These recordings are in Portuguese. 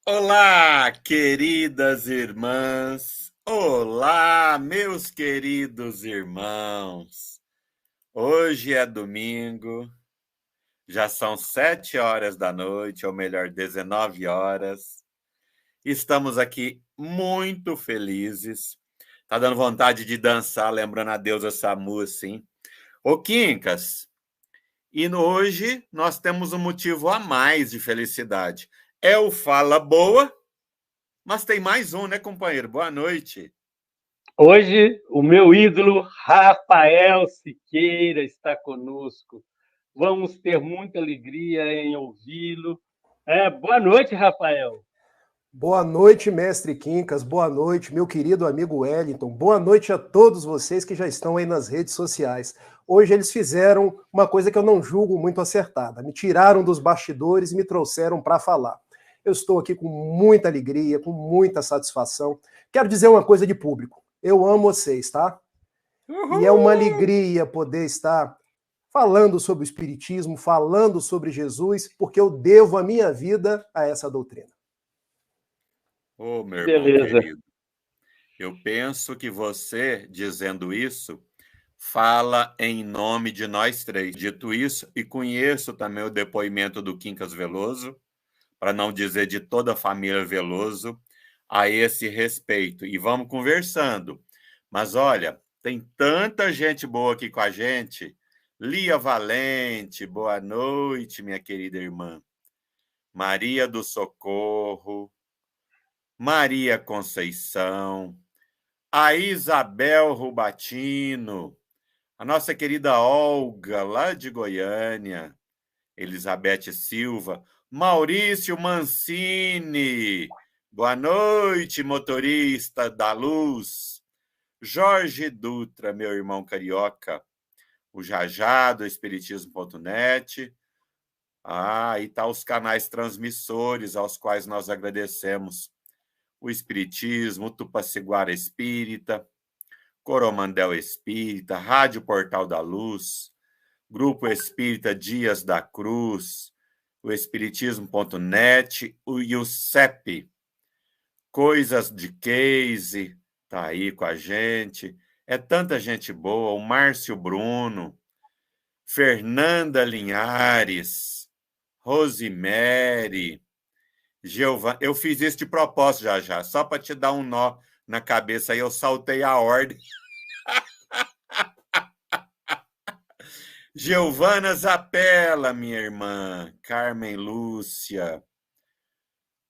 Olá, queridas irmãs! Olá, meus queridos irmãos! Hoje é domingo, já são 7 horas da noite, ou melhor, 19 horas. Estamos aqui muito felizes. Tá dando vontade de dançar, lembrando a deusa Samu, assim. Ô, Quincas, hoje nós temos um motivo a mais de felicidade. É o Fala Boa. Mas tem mais um, né, companheiro? Boa noite. Hoje, o meu ídolo Rafael Siqueira está conosco. Vamos ter muita alegria em ouvi-lo. Boa noite, Rafael. Boa noite, mestre Quincas. Boa noite, meu querido amigo Wellington. Boa noite a todos vocês que já estão aí nas redes sociais. Hoje eles fizeram uma coisa que eu não julgo muito acertada. Me tiraram dos bastidores e me trouxeram para falar. Eu estou aqui com muita alegria, com muita satisfação. Quero dizer uma coisa de público. Eu amo vocês, tá? E é uma Uhul! alegria poder estar falando sobre o Espiritismo, falando sobre Jesus, porque eu devo a minha vida a essa doutrina. Ô, meu Que irmão beleza. querido, eu penso que você, dizendo isso, fala em nome de nós três. Dito isso, e conheço também o depoimento do Quincas Veloso, para não dizer de toda a família Veloso, a esse respeito. E vamos conversando. Mas olha, tem tanta gente boa aqui com a gente. Lia Valente, boa noite, minha querida irmã. Maria do Socorro, Maria Conceição, a Isabel Rubatino, a nossa querida Olga, lá de Goiânia, Elizabeth Silva, Maurício Mancini, boa noite, motorista da luz, Jorge Dutra, meu irmão carioca, o Jajá do Espiritismo.net. E tá os canais transmissores aos quais nós agradecemos. O Espiritismo, o Tupaciguara Espírita, Coromandel Espírita, Rádio Portal da Luz, Grupo Espírita Dias da Cruz, o Espiritismo.net e o CEP. Coisas de Case, tá aí com a gente. É tanta gente boa, o Márcio Bruno, Fernanda Linhares, Rosemary, Giovana. Eu fiz isso de propósito já, só para te dar um nó na cabeça aí, eu saltei a ordem. Giovana Zapella, minha irmã, Carmen Lúcia,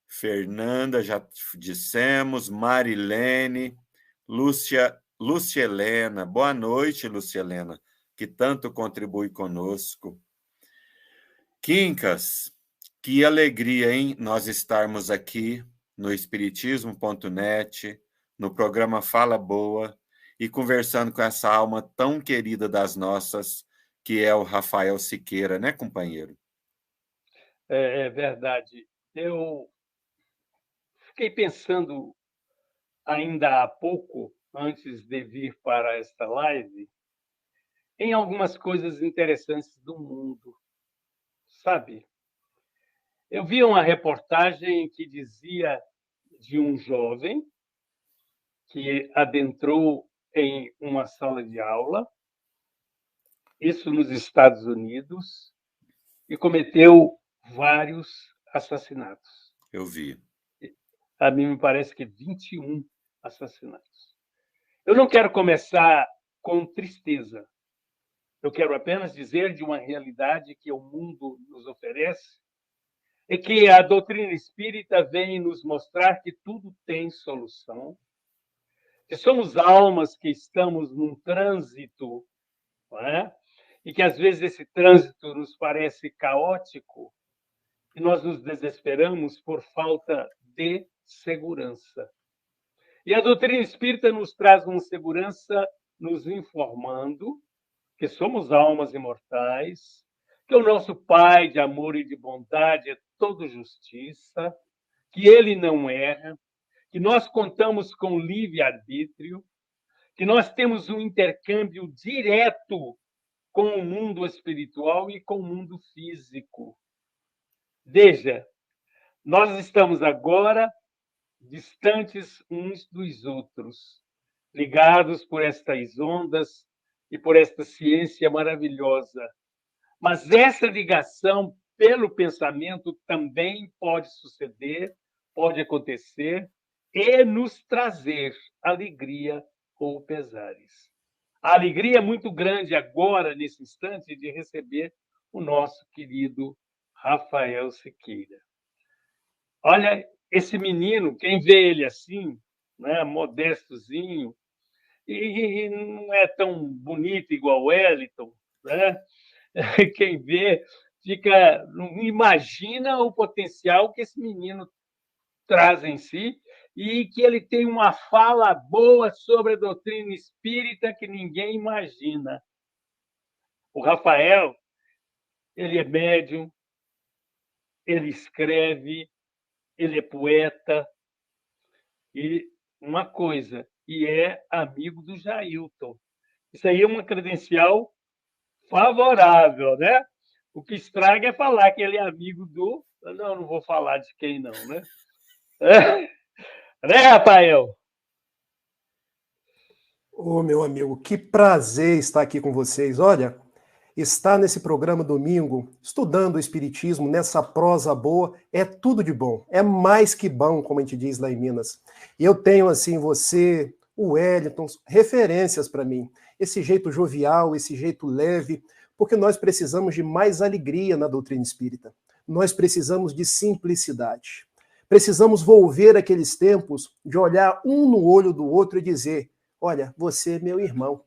Fernanda, já dissemos, Marilene, Lúcia Helena. Boa noite, Lúcia Helena, que tanto contribui conosco. Quincas, que alegria, hein? Nós estarmos aqui no Espiritismo.net, no programa Fala Boa, e conversando com essa alma tão querida das nossas, que é o Rafael Siqueira, né, companheiro? É verdade. Eu fiquei pensando ainda há pouco, antes de vir para esta live, em algumas coisas interessantes do mundo, sabe? Eu vi uma reportagem que dizia de um jovem que adentrou em uma sala de aula, isso nos Estados Unidos, e cometeu vários assassinatos. Eu vi. A mim me parece que 21 assassinatos. Eu não quero começar com tristeza. Eu quero apenas dizer de uma realidade que o mundo nos oferece e que a doutrina espírita vem nos mostrar que tudo tem solução, que somos almas que estamos num trânsito, não é? E que às vezes esse trânsito nos parece caótico e nós nos desesperamos por falta de segurança. E a doutrina espírita nos traz uma segurança nos informando que somos almas imortais, que o nosso Pai de amor e de bondade é todo justiça, que ele não erra, que nós contamos com livre-arbítrio, que nós temos um intercâmbio direto com o mundo espiritual e com o mundo físico. Veja, Nós estamos agora distantes uns dos outros, ligados por estas ondas e por esta ciência maravilhosa. Mas essa ligação pelo pensamento também pode suceder, pode acontecer e nos trazer alegria ou pesares. A alegria é muito grande agora, nesse instante, de receber o nosso querido Rafael Siqueira. Olha, esse menino, quem vê ele assim, né, modestozinho, e não é tão bonito igual o Wellington, né? Quem vê fica, não imagina o potencial que esse menino traz em si e que ele tem uma fala boa sobre a doutrina espírita que ninguém imagina. O Rafael, ele é médium, ele escreve, ele é poeta e uma coisa, e é amigo do Jailton. Isso aí é uma credencial favorável, né? O que estraga é falar que ele é amigo do... Não vou falar de quem não, né? Né, Rafael? Ô, meu amigo, que prazer estar aqui com vocês. Olha, estar nesse programa domingo, estudando o Espiritismo, nessa prosa boa, é tudo de bom. É mais que bom, como a gente diz lá em Minas. E eu tenho, assim, você, o Wellington, referências para mim. Esse jeito jovial, esse jeito leve, porque nós precisamos de mais alegria na doutrina espírita. Nós precisamos de simplicidade. Precisamos volver aqueles tempos de olhar um no olho do outro e dizer: olha, você é meu irmão.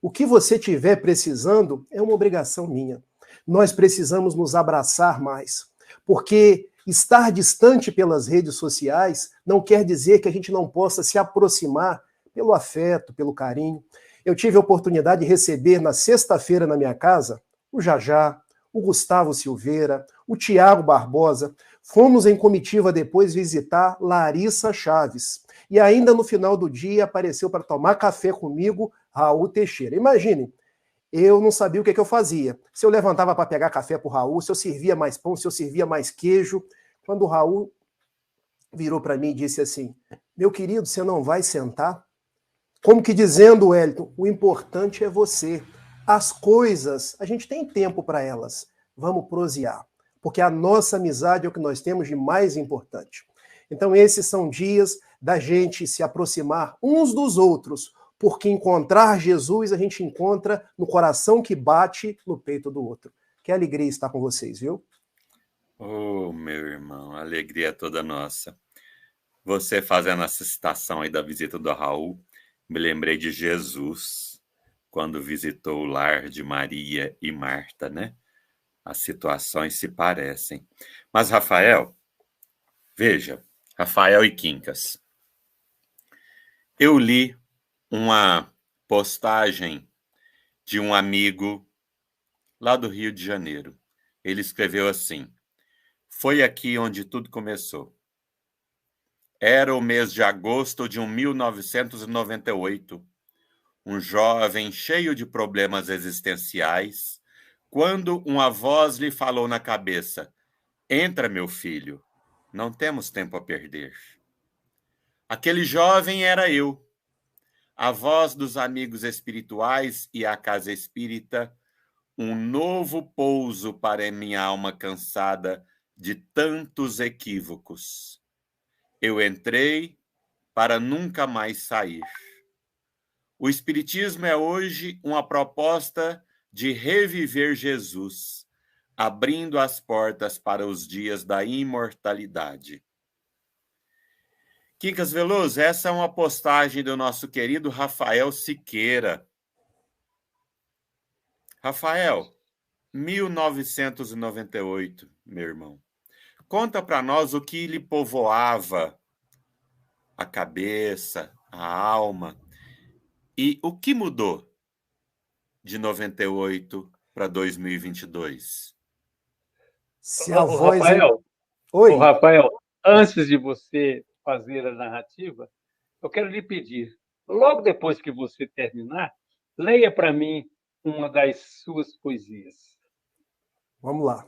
O que você tiver precisando é uma obrigação minha. Nós precisamos nos abraçar mais, porque estar distante pelas redes sociais não quer dizer que a gente não possa se aproximar pelo afeto, pelo carinho. Eu tive a oportunidade de receber na sexta-feira na minha casa o Jajá, o Gustavo Silveira, o Tiago Barbosa. Fomos em comitiva depois visitar Larissa Chaves. E ainda no final do dia apareceu para tomar café comigo Raul Teixeira. Imagine, eu não sabia o que eu fazia. Se eu levantava para pegar café para o Raul, se eu servia mais pão, se eu servia mais queijo. Quando o Raul virou para mim e disse assim: meu querido, você não vai sentar? Como que dizendo, Wellington, o importante é você. As coisas, a gente tem tempo para elas. Vamos prosear. Porque a nossa amizade é o que nós temos de mais importante. Então, esses são dias da gente se aproximar uns dos outros, porque encontrar Jesus a gente encontra no coração que bate no peito do outro. Que alegria estar com vocês, viu? Oh, meu irmão, a alegria é toda nossa. Você fazendo essa citação aí da visita do Raul, me lembrei de Jesus, quando visitou o lar de Maria e Marta, né? As situações se parecem. Mas, Rafael, veja, Rafael e Quincas, eu li uma postagem de um amigo lá do Rio de Janeiro. Ele escreveu assim: foi aqui onde tudo começou. Era o mês de agosto de 1998, um jovem cheio de problemas existenciais, quando uma voz lhe falou na cabeça: entra, meu filho, não temos tempo a perder. Aquele jovem era eu, a voz dos amigos espirituais e a casa espírita, um novo pouso para minha alma cansada de tantos equívocos. Eu entrei para nunca mais sair. O Espiritismo é hoje uma proposta de reviver Jesus, abrindo as portas para os dias da imortalidade. Quincas Veloso, essa é uma postagem do nosso querido Rafael Siqueira. Rafael, 1998, meu irmão. Conta para nós o que lhe povoava a cabeça, a alma, e o que mudou de 98 para 2022? Se a O voz... Rafael, Oi. antes de você fazer a narrativa, eu quero lhe pedir, logo depois que você terminar, leia para mim uma das suas poesias. Vamos lá.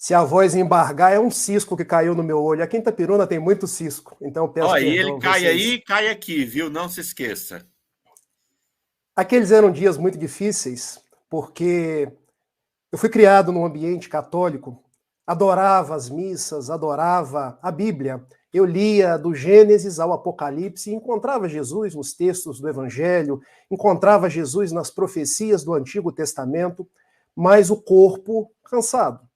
Se a voz embargar, é um cisco que caiu no meu olho. Aqui em Itapiruna tem muito cisco, então eu peço perdão E ele cai vocês. aí e cai aqui, viu? Não se esqueça. Aqueles eram dias muito difíceis, porque eu fui criado num ambiente católico, adorava as missas, adorava a Bíblia. Eu lia do Gênesis ao Apocalipse e encontrava Jesus nos textos do Evangelho, encontrava Jesus nas profecias do Antigo Testamento, mas o corpo cansado.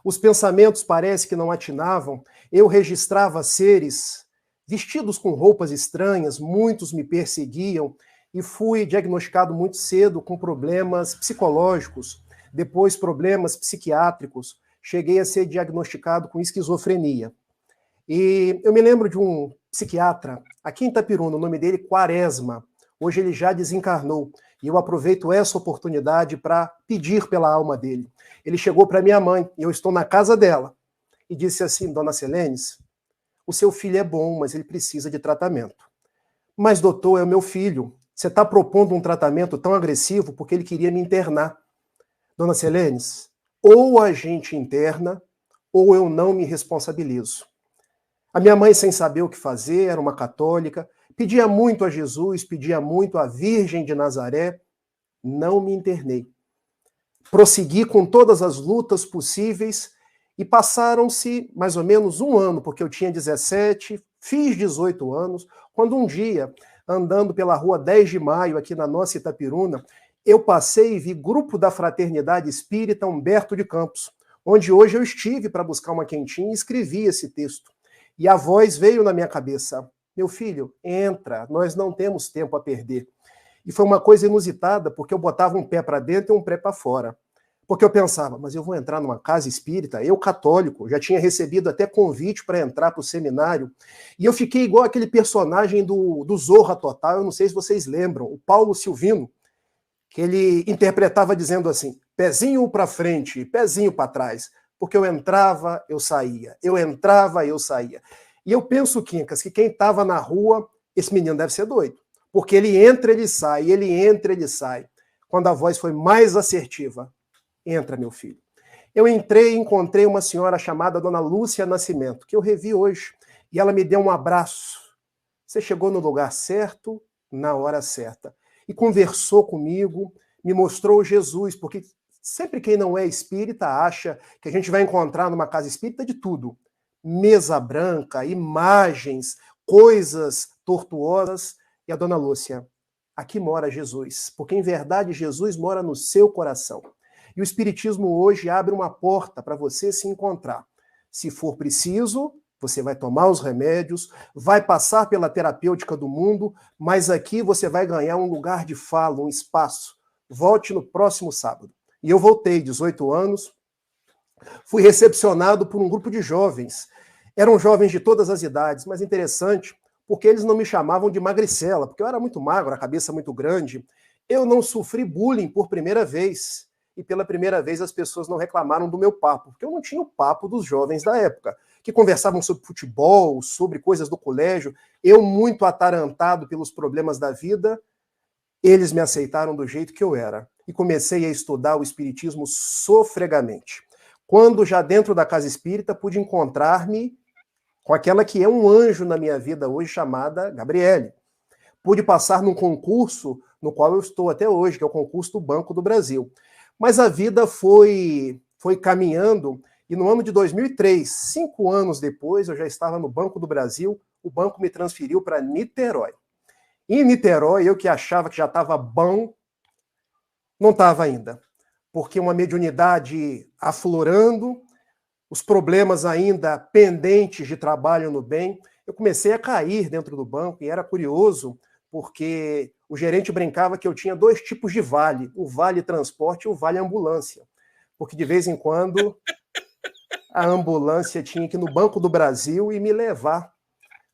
Os pensamentos parece que não atinavam. Eu registrava seres vestidos com roupas estranhas, muitos me perseguiam e fui diagnosticado muito cedo com problemas psicológicos, depois problemas psiquiátricos. Cheguei a ser diagnosticado com esquizofrenia. E eu me lembro de um psiquiatra aqui em Itapiruna, o nome dele Quaresma. Hoje ele já desencarnou. E eu aproveito essa oportunidade para pedir pela alma dele. Ele chegou para minha mãe, e eu estou na casa dela, e disse assim: Dona Selenes, o seu filho é bom, mas ele precisa de tratamento. Mas, doutor, é o meu filho. Você está propondo um tratamento tão agressivo porque ele queria me internar. Dona Selenes, ou a gente interna, ou eu não me responsabilizo. A minha mãe, sem saber o que fazer, era uma católica, pedia muito a Jesus, pedia muito à Virgem de Nazaré, não me internei. Prossegui com todas as lutas possíveis e passaram-se mais ou menos um ano, porque eu tinha 17, fiz 18 anos, quando um dia, andando pela rua 10 de Maio, aqui na nossa Itapiruna, eu passei e vi Grupo da Fraternidade Espírita Humberto de Campos, onde hoje eu estive para buscar uma quentinha e escrevi esse texto. E a voz veio na minha cabeça: meu filho, entra, nós não temos tempo a perder. E foi uma coisa inusitada, porque eu botava um pé para dentro e um pé para fora. Porque eu pensava, mas eu vou entrar numa casa espírita, eu católico, já tinha recebido até convite para entrar para o seminário, e eu fiquei igual aquele personagem do Zorra Total, eu não sei se vocês lembram, o Paulo Silvino, que ele interpretava dizendo assim: pezinho para frente, pezinho para trás, porque eu entrava, eu saía, eu entrava, eu saía. E eu penso, Quincas, que quem estava na rua, esse menino deve ser doido, porque ele entra, ele sai, ele entra, ele sai. Quando a voz foi mais assertiva: entra, meu filho. Eu entrei e encontrei uma senhora chamada Dona Lúcia Nascimento, que eu revi hoje, e ela me deu um abraço. Você chegou no lugar certo, na hora certa. E conversou comigo, me mostrou Jesus, porque sempre quem não é espírita acha que a gente vai encontrar numa casa espírita de tudo. Mesa branca, imagens, coisas tortuosas. E a Dona Lúcia: aqui mora Jesus, porque em verdade Jesus mora no seu coração. E o Espiritismo hoje abre uma porta para você se encontrar. Se for preciso, você vai tomar os remédios, vai passar pela terapêutica do mundo, mas aqui você vai ganhar um lugar de fala, um espaço. Volte no próximo sábado. E eu voltei, 18 anos, fui recepcionado por um grupo de jovens. Eram jovens de todas as idades, mas interessante, porque eles não me chamavam de magricela, porque eu era muito magro, a cabeça muito grande. Eu não sofri bullying por primeira vez. E pela primeira vez as pessoas não reclamaram do meu papo, porque eu não tinha o papo dos jovens da época, que conversavam sobre futebol, sobre coisas do colégio. Eu, muito atarantado pelos problemas da vida, eles me aceitaram do jeito que eu era. E comecei a estudar o espiritismo sofregamente. Quando, já dentro da casa espírita, pude encontrar-me com aquela que é um anjo na minha vida hoje, chamada Gabriele. Pude passar num concurso no qual eu estou até hoje, que é o concurso do Banco do Brasil. Mas a vida foi caminhando, e no ano de 2003, 5 anos depois, eu já estava no Banco do Brasil, o banco me transferiu para Niterói. Em Niterói, eu que achava que já estava bom, não estava ainda, porque uma mediunidade aflorando, os problemas ainda pendentes de trabalho no bem, eu comecei a cair dentro do banco, e era curioso, porque o gerente brincava que eu tinha 2 tipos de vale, o vale transporte e o vale ambulância, porque de vez em quando a ambulância tinha que ir no Banco do Brasil e me levar,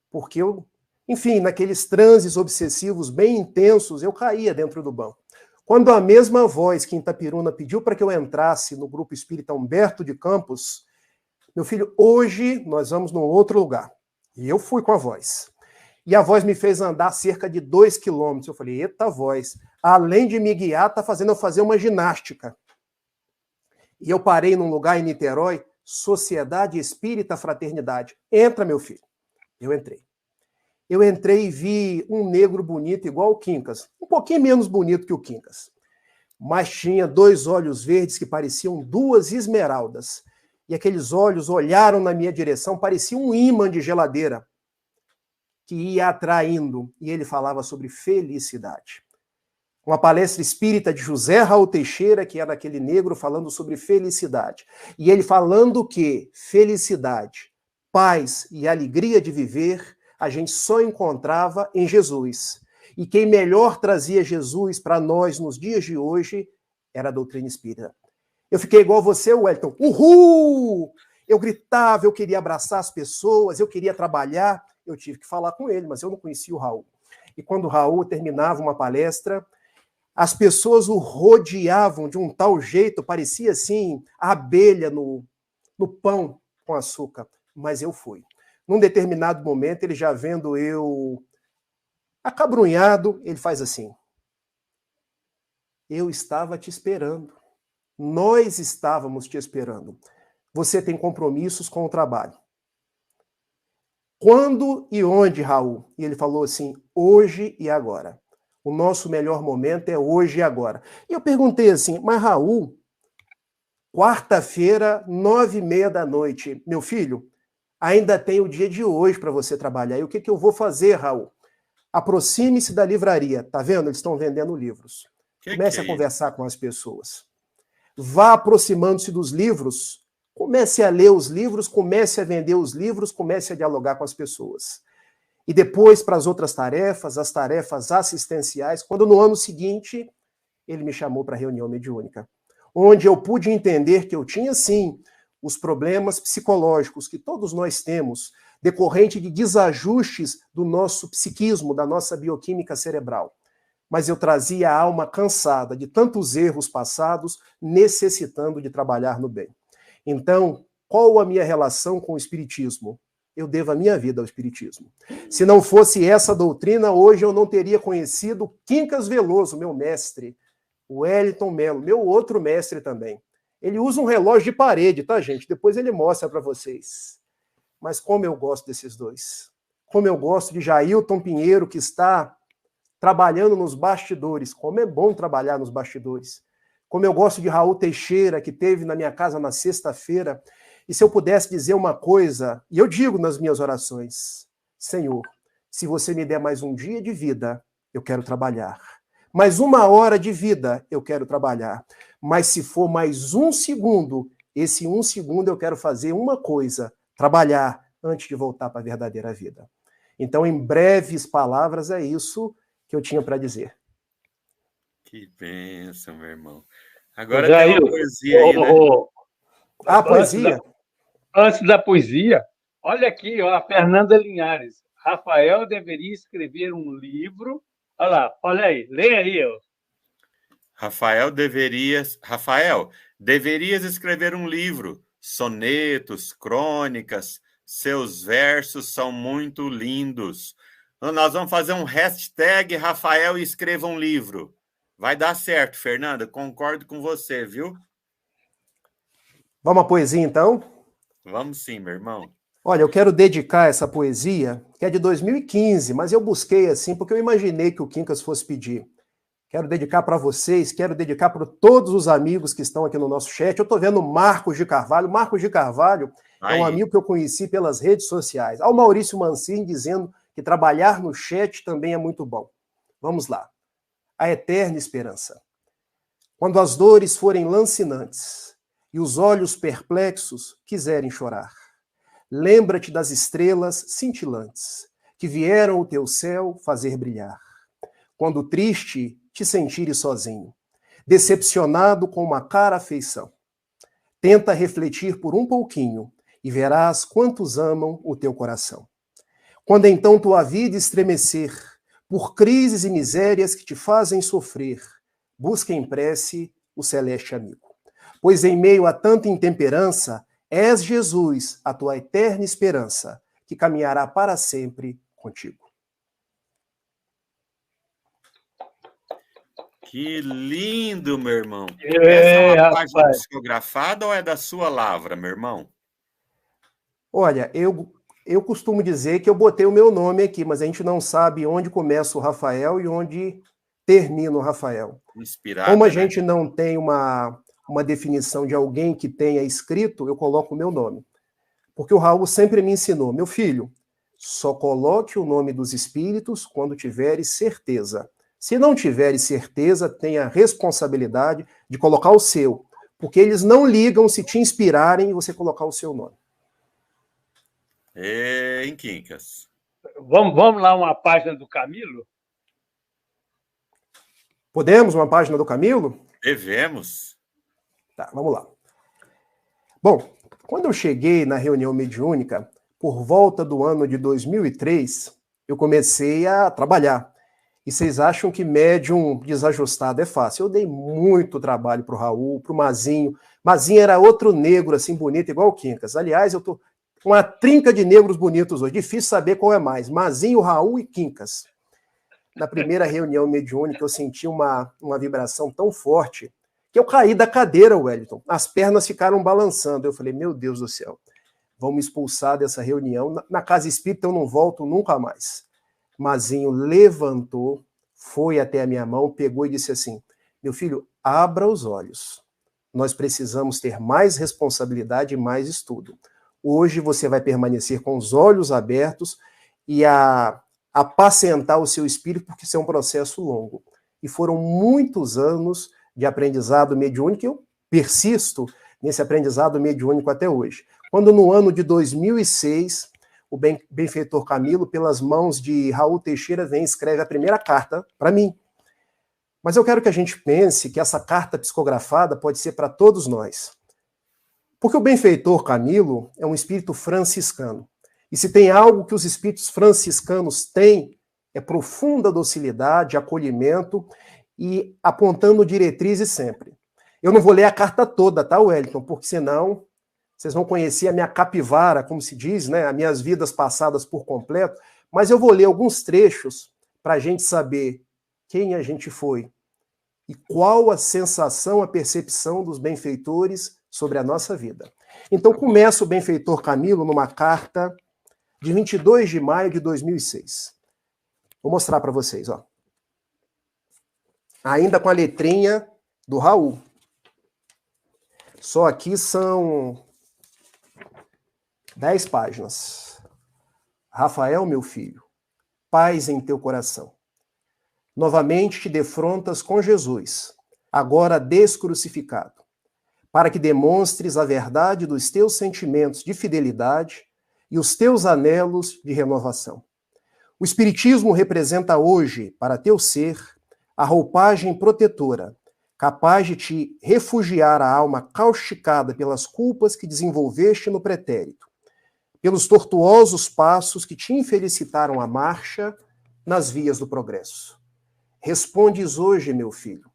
porque eu, enfim, naqueles transes obsessivos bem intensos, eu caía dentro do banco. Quando a mesma voz que em Itapiruna pediu para que eu entrasse no Grupo Espírita Humberto de Campos: meu filho, hoje nós vamos num outro lugar. E eu fui com a voz. E a voz me fez andar cerca de 2 quilômetros. Eu falei: eita, voz, além de me guiar, está fazendo eu fazer uma ginástica. E eu parei num lugar em Niterói, Sociedade Espírita Fraternidade. Entra, meu filho. Eu entrei. Eu entrei e vi um negro bonito igual o Quincas. Um pouquinho menos bonito que o Quincas. Mas tinha 2 olhos verdes que pareciam 2 esmeraldas. E aqueles olhos olharam na minha direção, parecia um ímã de geladeira que ia atraindo. E ele falava sobre felicidade. Uma palestra espírita de José Raul Teixeira, que era aquele negro falando sobre felicidade. E ele falando que felicidade, paz e alegria de viver, a gente só encontrava em Jesus. E quem melhor trazia Jesus para nós nos dias de hoje era a doutrina espírita. Eu fiquei igual você, Wellington. Uhul! Eu gritava, eu queria abraçar as pessoas, eu queria trabalhar. Eu tive que falar com ele, mas eu não conhecia o Raul. E quando o Raul terminava uma palestra, as pessoas o rodeavam de um tal jeito, parecia assim, a abelha no pão com açúcar. Mas eu fui. Num determinado momento, ele já vendo eu acabrunhado, ele faz assim: eu estava te esperando. Nós estávamos te esperando. Você tem compromissos com o trabalho. Quando e onde, Raul? E ele falou assim: hoje e agora. O nosso melhor momento é hoje e agora. E eu perguntei assim: mas Raul, quarta-feira, 9h30 da noite, meu filho, ainda tem o dia de hoje para você trabalhar. E o que eu vou fazer, Raul? Aproxime-se da livraria. Tá vendo? Eles estão vendendo livros. Comece a conversar com as pessoas. Vá aproximando-se dos livros. Comece a ler os livros, comece a vender os livros, comece a dialogar com as pessoas. E depois, para as outras tarefas, as tarefas assistenciais, quando no ano seguinte, ele me chamou para a reunião mediúnica, onde eu pude entender que eu tinha, sim, os problemas psicológicos que todos nós temos, decorrente de desajustes do nosso psiquismo, da nossa bioquímica cerebral. Mas eu trazia a alma cansada de tantos erros passados, necessitando de trabalhar no bem. Então, qual a minha relação com o Espiritismo? Eu devo a minha vida ao Espiritismo. Se não fosse essa doutrina, hoje eu não teria conhecido Quincas Veloso, meu mestre, o Wellington Melo, meu outro mestre também. Ele usa um relógio de parede, tá, gente? Depois ele mostra para vocês. Mas como eu gosto desses dois. Como eu gosto de Jailton Pinheiro, que está trabalhando nos bastidores. Como é bom trabalhar nos bastidores. Como eu gosto de Raul Teixeira, que esteve na minha casa na sexta-feira. E se eu pudesse dizer uma coisa, e eu digo nas minhas orações: Senhor, se você me der mais um dia de vida, eu quero trabalhar. Mais 1 hora de vida, eu quero trabalhar. Mas se for mais 1 segundo, esse 1 segundo eu quero fazer uma coisa: trabalhar antes de voltar para a verdadeira vida. Então, em breves palavras, é isso que eu tinha para dizer. Que bênção, meu irmão. Agora tem uma poesia aí, né? A poesia? Antes da poesia, olha aqui, ó, a Fernanda Linhares. Rafael deveria escrever um livro. Olha lá, olha aí, lê aí. Ó. Rafael, deverias escrever um livro. Sonetos, crônicas, seus versos são muito lindos. Nós vamos fazer um hashtag Rafael e escreva um livro. Vai dar certo, Fernanda, concordo com você, viu? Vamos à poesia, então? Vamos sim, meu irmão. Olha, eu quero dedicar essa poesia, que é de 2015, mas eu busquei assim, porque eu imaginei que o Quincas fosse pedir. Quero dedicar para vocês, quero dedicar para todos os amigos que estão aqui no nosso chat. Eu estou vendo o Marcos de Carvalho. Marcos de Carvalho é um amigo que eu conheci pelas redes sociais. Ao Maurício Mancini dizendo que trabalhar no chat também é muito bom. Vamos lá. A eterna esperança. Quando as dores forem lancinantes e os olhos perplexos quiserem chorar, lembra-te das estrelas cintilantes que vieram o teu céu fazer brilhar. Quando triste te sentires sozinho, decepcionado com uma cara afeição, tenta refletir por um pouquinho e verás quantos amam o teu coração. Quando então tua vida estremecer por crises e misérias que te fazem sofrer, busca em prece o celeste amigo. Pois em meio a tanta intemperança, és Jesus, a tua eterna esperança, que caminhará para sempre contigo. Que lindo, meu irmão. Essa é uma página psicografada ou é da sua lavra, meu irmão? Olha, eu costumo dizer que eu botei o meu nome aqui, mas a gente não sabe onde começa o Rafael e onde termina o Rafael. Como a Inspirada, né? gente não tem uma definição de alguém que tenha escrito, eu coloco o meu nome. Porque o Raul sempre me ensinou, meu filho, só coloque o nome dos espíritos quando tiveres certeza. Se não tiveres certeza, tenha responsabilidade de colocar o seu, porque eles não ligam se te inspirarem e você colocar o seu nome. Em Quincas. Vamos lá, uma página do Camilo? Podemos uma página do Camilo? Devemos. Tá, vamos lá. Bom, quando eu cheguei na reunião mediúnica, por volta do ano de 2003, eu comecei a trabalhar. E vocês acham que médium desajustado é fácil? Eu dei muito trabalho para o Raul, para o Mazinho. Mazinho era outro negro, assim, bonito, igual o Quincas. Aliás, eu tô com uma trinca de negros bonitos hoje. Difícil saber qual é mais. Mazinho, Raul e Quincas. Na primeira reunião mediúnica, eu senti uma vibração tão forte que eu caí da cadeira, Wellington. As pernas ficaram balançando. Eu falei, meu Deus do céu, vão me expulsar dessa reunião. Na casa espírita eu não volto nunca mais. Mazinho levantou, foi até a minha mão, pegou e disse assim, meu filho, abra os olhos. Nós precisamos ter mais responsabilidade e mais estudo. Hoje você vai permanecer com os olhos abertos e apacentar o seu espírito, porque isso é um processo longo. E foram muitos anos de aprendizado mediúnico, e eu persisto nesse aprendizado mediúnico até hoje. Quando no ano de 2006, o benfeitor Camilo, pelas mãos de Raul Teixeira, vem e escreve a primeira carta para mim. Mas eu quero que a gente pense que essa carta psicografada pode ser para todos nós. Porque o benfeitor Camilo é um espírito franciscano. E se tem algo que os espíritos franciscanos têm, é profunda docilidade, acolhimento e apontando diretrizes sempre. Eu não vou ler a carta toda, tá, Wellington? Porque senão vocês vão conhecer a minha capivara, como se diz, né? As minhas vidas passadas por completo. Mas eu vou ler alguns trechos para a gente saber quem a gente foi e qual a sensação, a percepção dos benfeitores sobre a nossa vida. Então começa o benfeitor Camilo numa carta de 22 de maio de 2006. Vou mostrar para vocês, ó. Ainda com a letrinha do Raul. Só aqui são 10 páginas. Rafael, meu filho, paz em teu coração. Novamente te defrontas com Jesus, agora descrucificado, para que demonstres a verdade dos teus sentimentos de fidelidade e os teus anelos de renovação. O Espiritismo representa hoje, para teu ser, a roupagem protetora, capaz de te refugiar a alma causticada pelas culpas que desenvolveste no pretérito, pelos tortuosos passos que te infelicitaram a marcha nas vias do progresso. Respondes hoje, meu filho,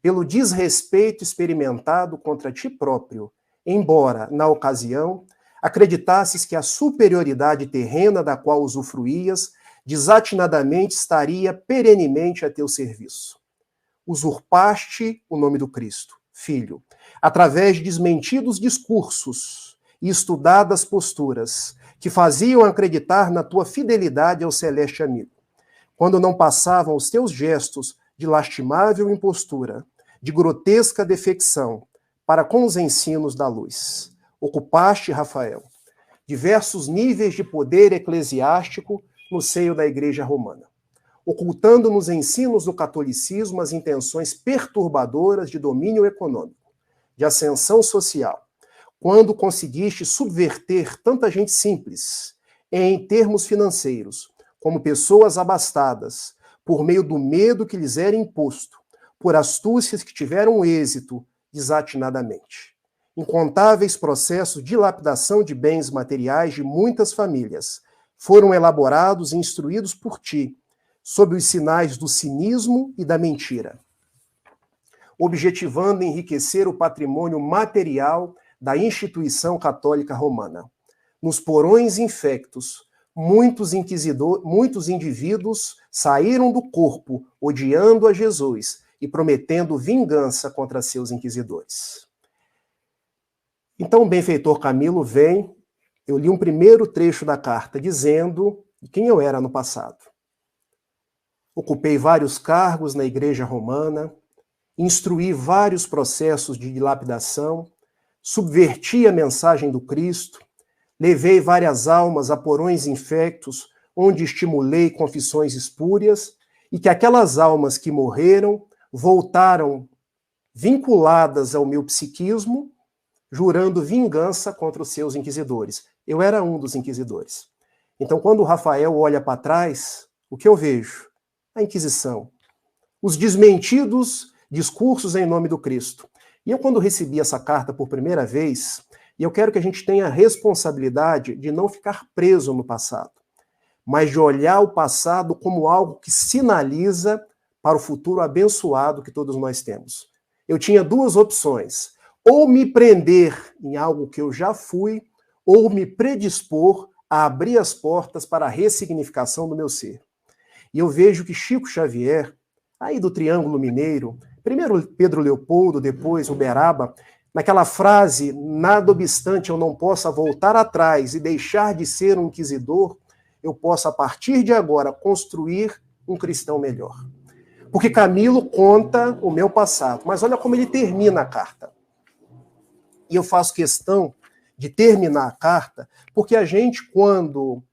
pelo desrespeito experimentado contra ti próprio, embora, na ocasião, acreditasses que a superioridade terrena da qual usufruías desatinadamente estaria perenemente a teu serviço. Usurpaste o nome do Cristo, Filho, através de desmentidos discursos e estudadas posturas que faziam acreditar na tua fidelidade ao celeste amigo, quando não passavam os teus gestos de lastimável impostura, de grotesca defecção, para com os ensinos da luz. Ocupaste, Rafael, diversos níveis de poder eclesiástico no seio da Igreja Romana, ocultando nos ensinos do catolicismo as intenções perturbadoras de domínio econômico, de ascensão social, quando conseguiste subverter tanta gente simples, em termos financeiros, como pessoas abastadas, por meio do medo que lhes era imposto, por astúcias que tiveram êxito desatinadamente. Incontáveis processos de dilapidação de bens materiais de muitas famílias foram elaborados e instruídos por ti, sob os sinais do cinismo e da mentira, objetivando enriquecer o patrimônio material da instituição católica romana. Nos porões infectos, muitos indivíduos saíram do corpo odiando a Jesus e prometendo vingança contra seus inquisidores. Então o benfeitor Camilo vem eu li um primeiro trecho da carta dizendo quem eu era no passado. Ocupei vários cargos na Igreja Romana, instruí vários processos de dilapidação, subverti a mensagem do Cristo, levei várias almas a porões infectos, onde estimulei confissões espúrias, e que aquelas almas que morreram voltaram vinculadas ao meu psiquismo, jurando vingança contra os seus inquisidores. Eu era um dos inquisidores. Então, quando o Rafael olha para trás, o que eu vejo? A Inquisição. Os desmentidos discursos em nome do Cristo. E eu, quando recebi essa carta por primeira vez, e eu quero que a gente tenha a responsabilidade de não ficar preso no passado, mas de olhar o passado como algo que sinaliza para o futuro abençoado que todos nós temos. Eu tinha duas opções: ou me prender em algo que eu já fui, ou me predispor a abrir as portas para a ressignificação do meu ser. E eu vejo que Chico Xavier, aí do Triângulo Mineiro, primeiro Pedro Leopoldo, depois Uberaba, naquela frase, nada obstante eu não possa voltar atrás e deixar de ser um inquisidor, eu posso, a partir de agora, construir um cristão melhor. Porque Camilo conta o meu passado, mas olha como ele termina a carta. E eu faço questão de terminar a carta, porque a gente, quando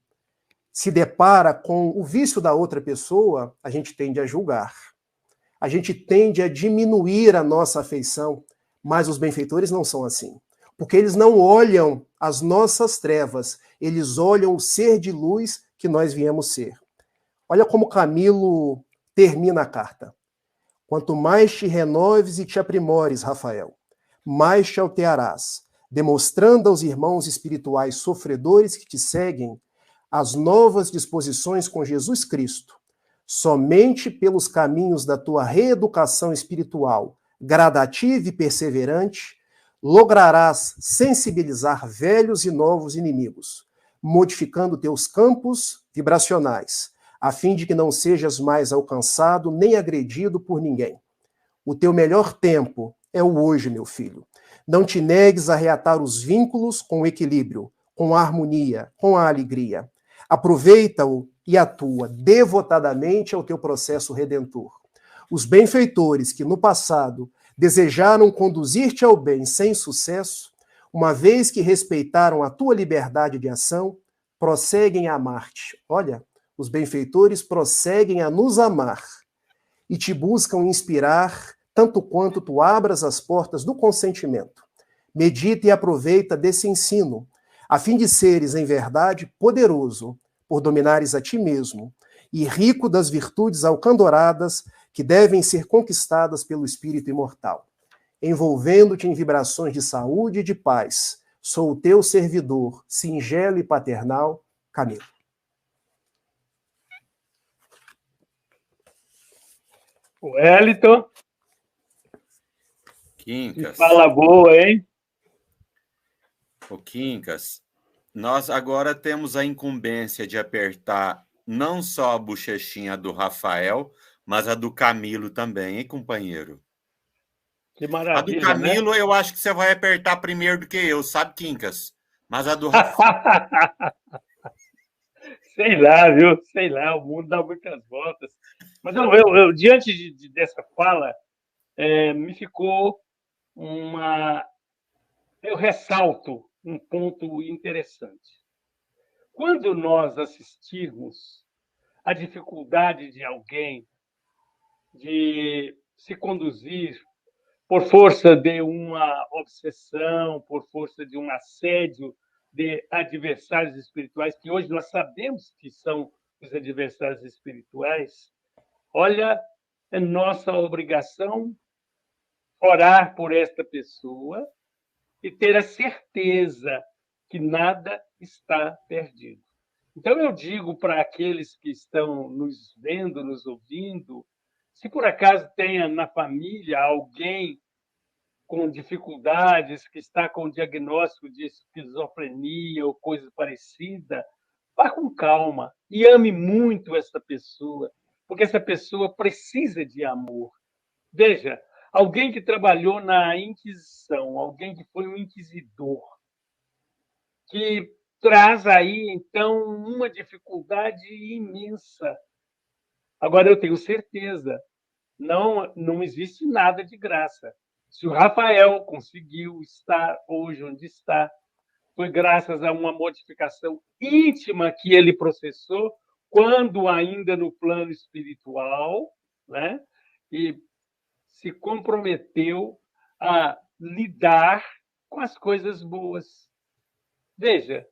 se depara com o vício da outra pessoa, a gente tende a julgar. A gente tende a diminuir a nossa afeição, mas os benfeitores não são assim. Porque eles não olham as nossas trevas, eles olham o ser de luz que nós viemos ser. Olha como Camilo termina a carta. Quanto mais te renoves e te aprimores, Rafael, mais te alterarás, demonstrando aos irmãos espirituais sofredores que te seguem as novas disposições com Jesus Cristo. Somente pelos caminhos da tua reeducação espiritual, gradativa e perseverante, lograrás sensibilizar velhos e novos inimigos, modificando teus campos vibracionais, a fim de que não sejas mais alcançado nem agredido por ninguém. O teu melhor tempo é o hoje, meu filho. Não te negues a reatar os vínculos com o equilíbrio, com a harmonia, com a alegria. Aproveita-o e atua devotadamente ao teu processo redentor. Os benfeitores que no passado desejaram conduzir-te ao bem sem sucesso, uma vez que respeitaram a tua liberdade de ação, prosseguem a amar-te. Olha, os benfeitores prosseguem a nos amar e te buscam inspirar tanto quanto tu abras as portas do consentimento. Medita e aproveita desse ensino, a fim de seres, em verdade, poderoso, por dominares a ti mesmo, e rico das virtudes alcandoradas que devem ser conquistadas pelo Espírito imortal. Envolvendo-te em vibrações de saúde e de paz, sou o teu servidor, singelo e paternal, Camilo. O Wellington. Quincas. Fala boa, hein? O Quincas, nós agora temos a incumbência de apertar não só a bochechinha do Rafael, mas a do Camilo também, hein, companheiro? Que maravilha, a do Camilo, né? Eu acho que você vai apertar primeiro do que eu, sabe, Quincas? Mas a do Rafael... Sei lá, viu? Sei lá, o mundo dá muitas voltas. Mas eu diante dessa fala, me ficou uma... Eu ressalto um ponto interessante. Quando nós assistirmos a dificuldade de alguém de se conduzir por força de uma obsessão, por força de um assédio de adversários espirituais, que hoje nós sabemos que são os adversários espirituais, olha, é nossa obrigação orar por esta pessoa e ter a certeza que nada está perdido. Então, eu digo para aqueles que estão nos vendo, nos ouvindo, se por acaso tenha na família alguém com dificuldades, que está com diagnóstico de esquizofrenia ou coisa parecida, vá com calma e ame muito essa pessoa, porque essa pessoa precisa de amor. Veja, alguém que trabalhou na Inquisição, alguém que foi um inquisidor, que traz aí, então, uma dificuldade imensa. Agora, eu tenho certeza, não existe nada de graça. Se o Rafael conseguiu estar hoje onde está, foi graças a uma modificação íntima que ele processou, quando ainda no plano espiritual, né? E se comprometeu a lidar com as coisas boas. Veja,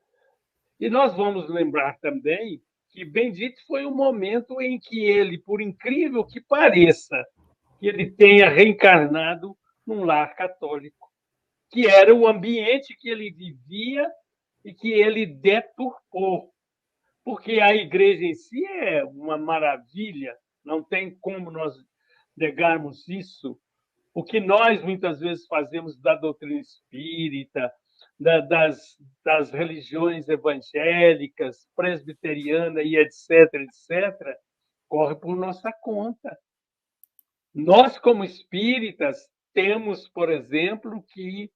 e nós vamos lembrar também que bendito foi o momento em que ele, por incrível que pareça, que ele tenha reencarnado num lar católico, que era o ambiente que ele vivia e que ele deturpou. Porque a igreja em si é uma maravilha, não tem como nós negarmos isso. O que nós muitas vezes fazemos da doutrina espírita, das religiões evangélicas, presbiteriana e etc., etc., corre por nossa conta. Nós, como espíritas, temos, por exemplo, que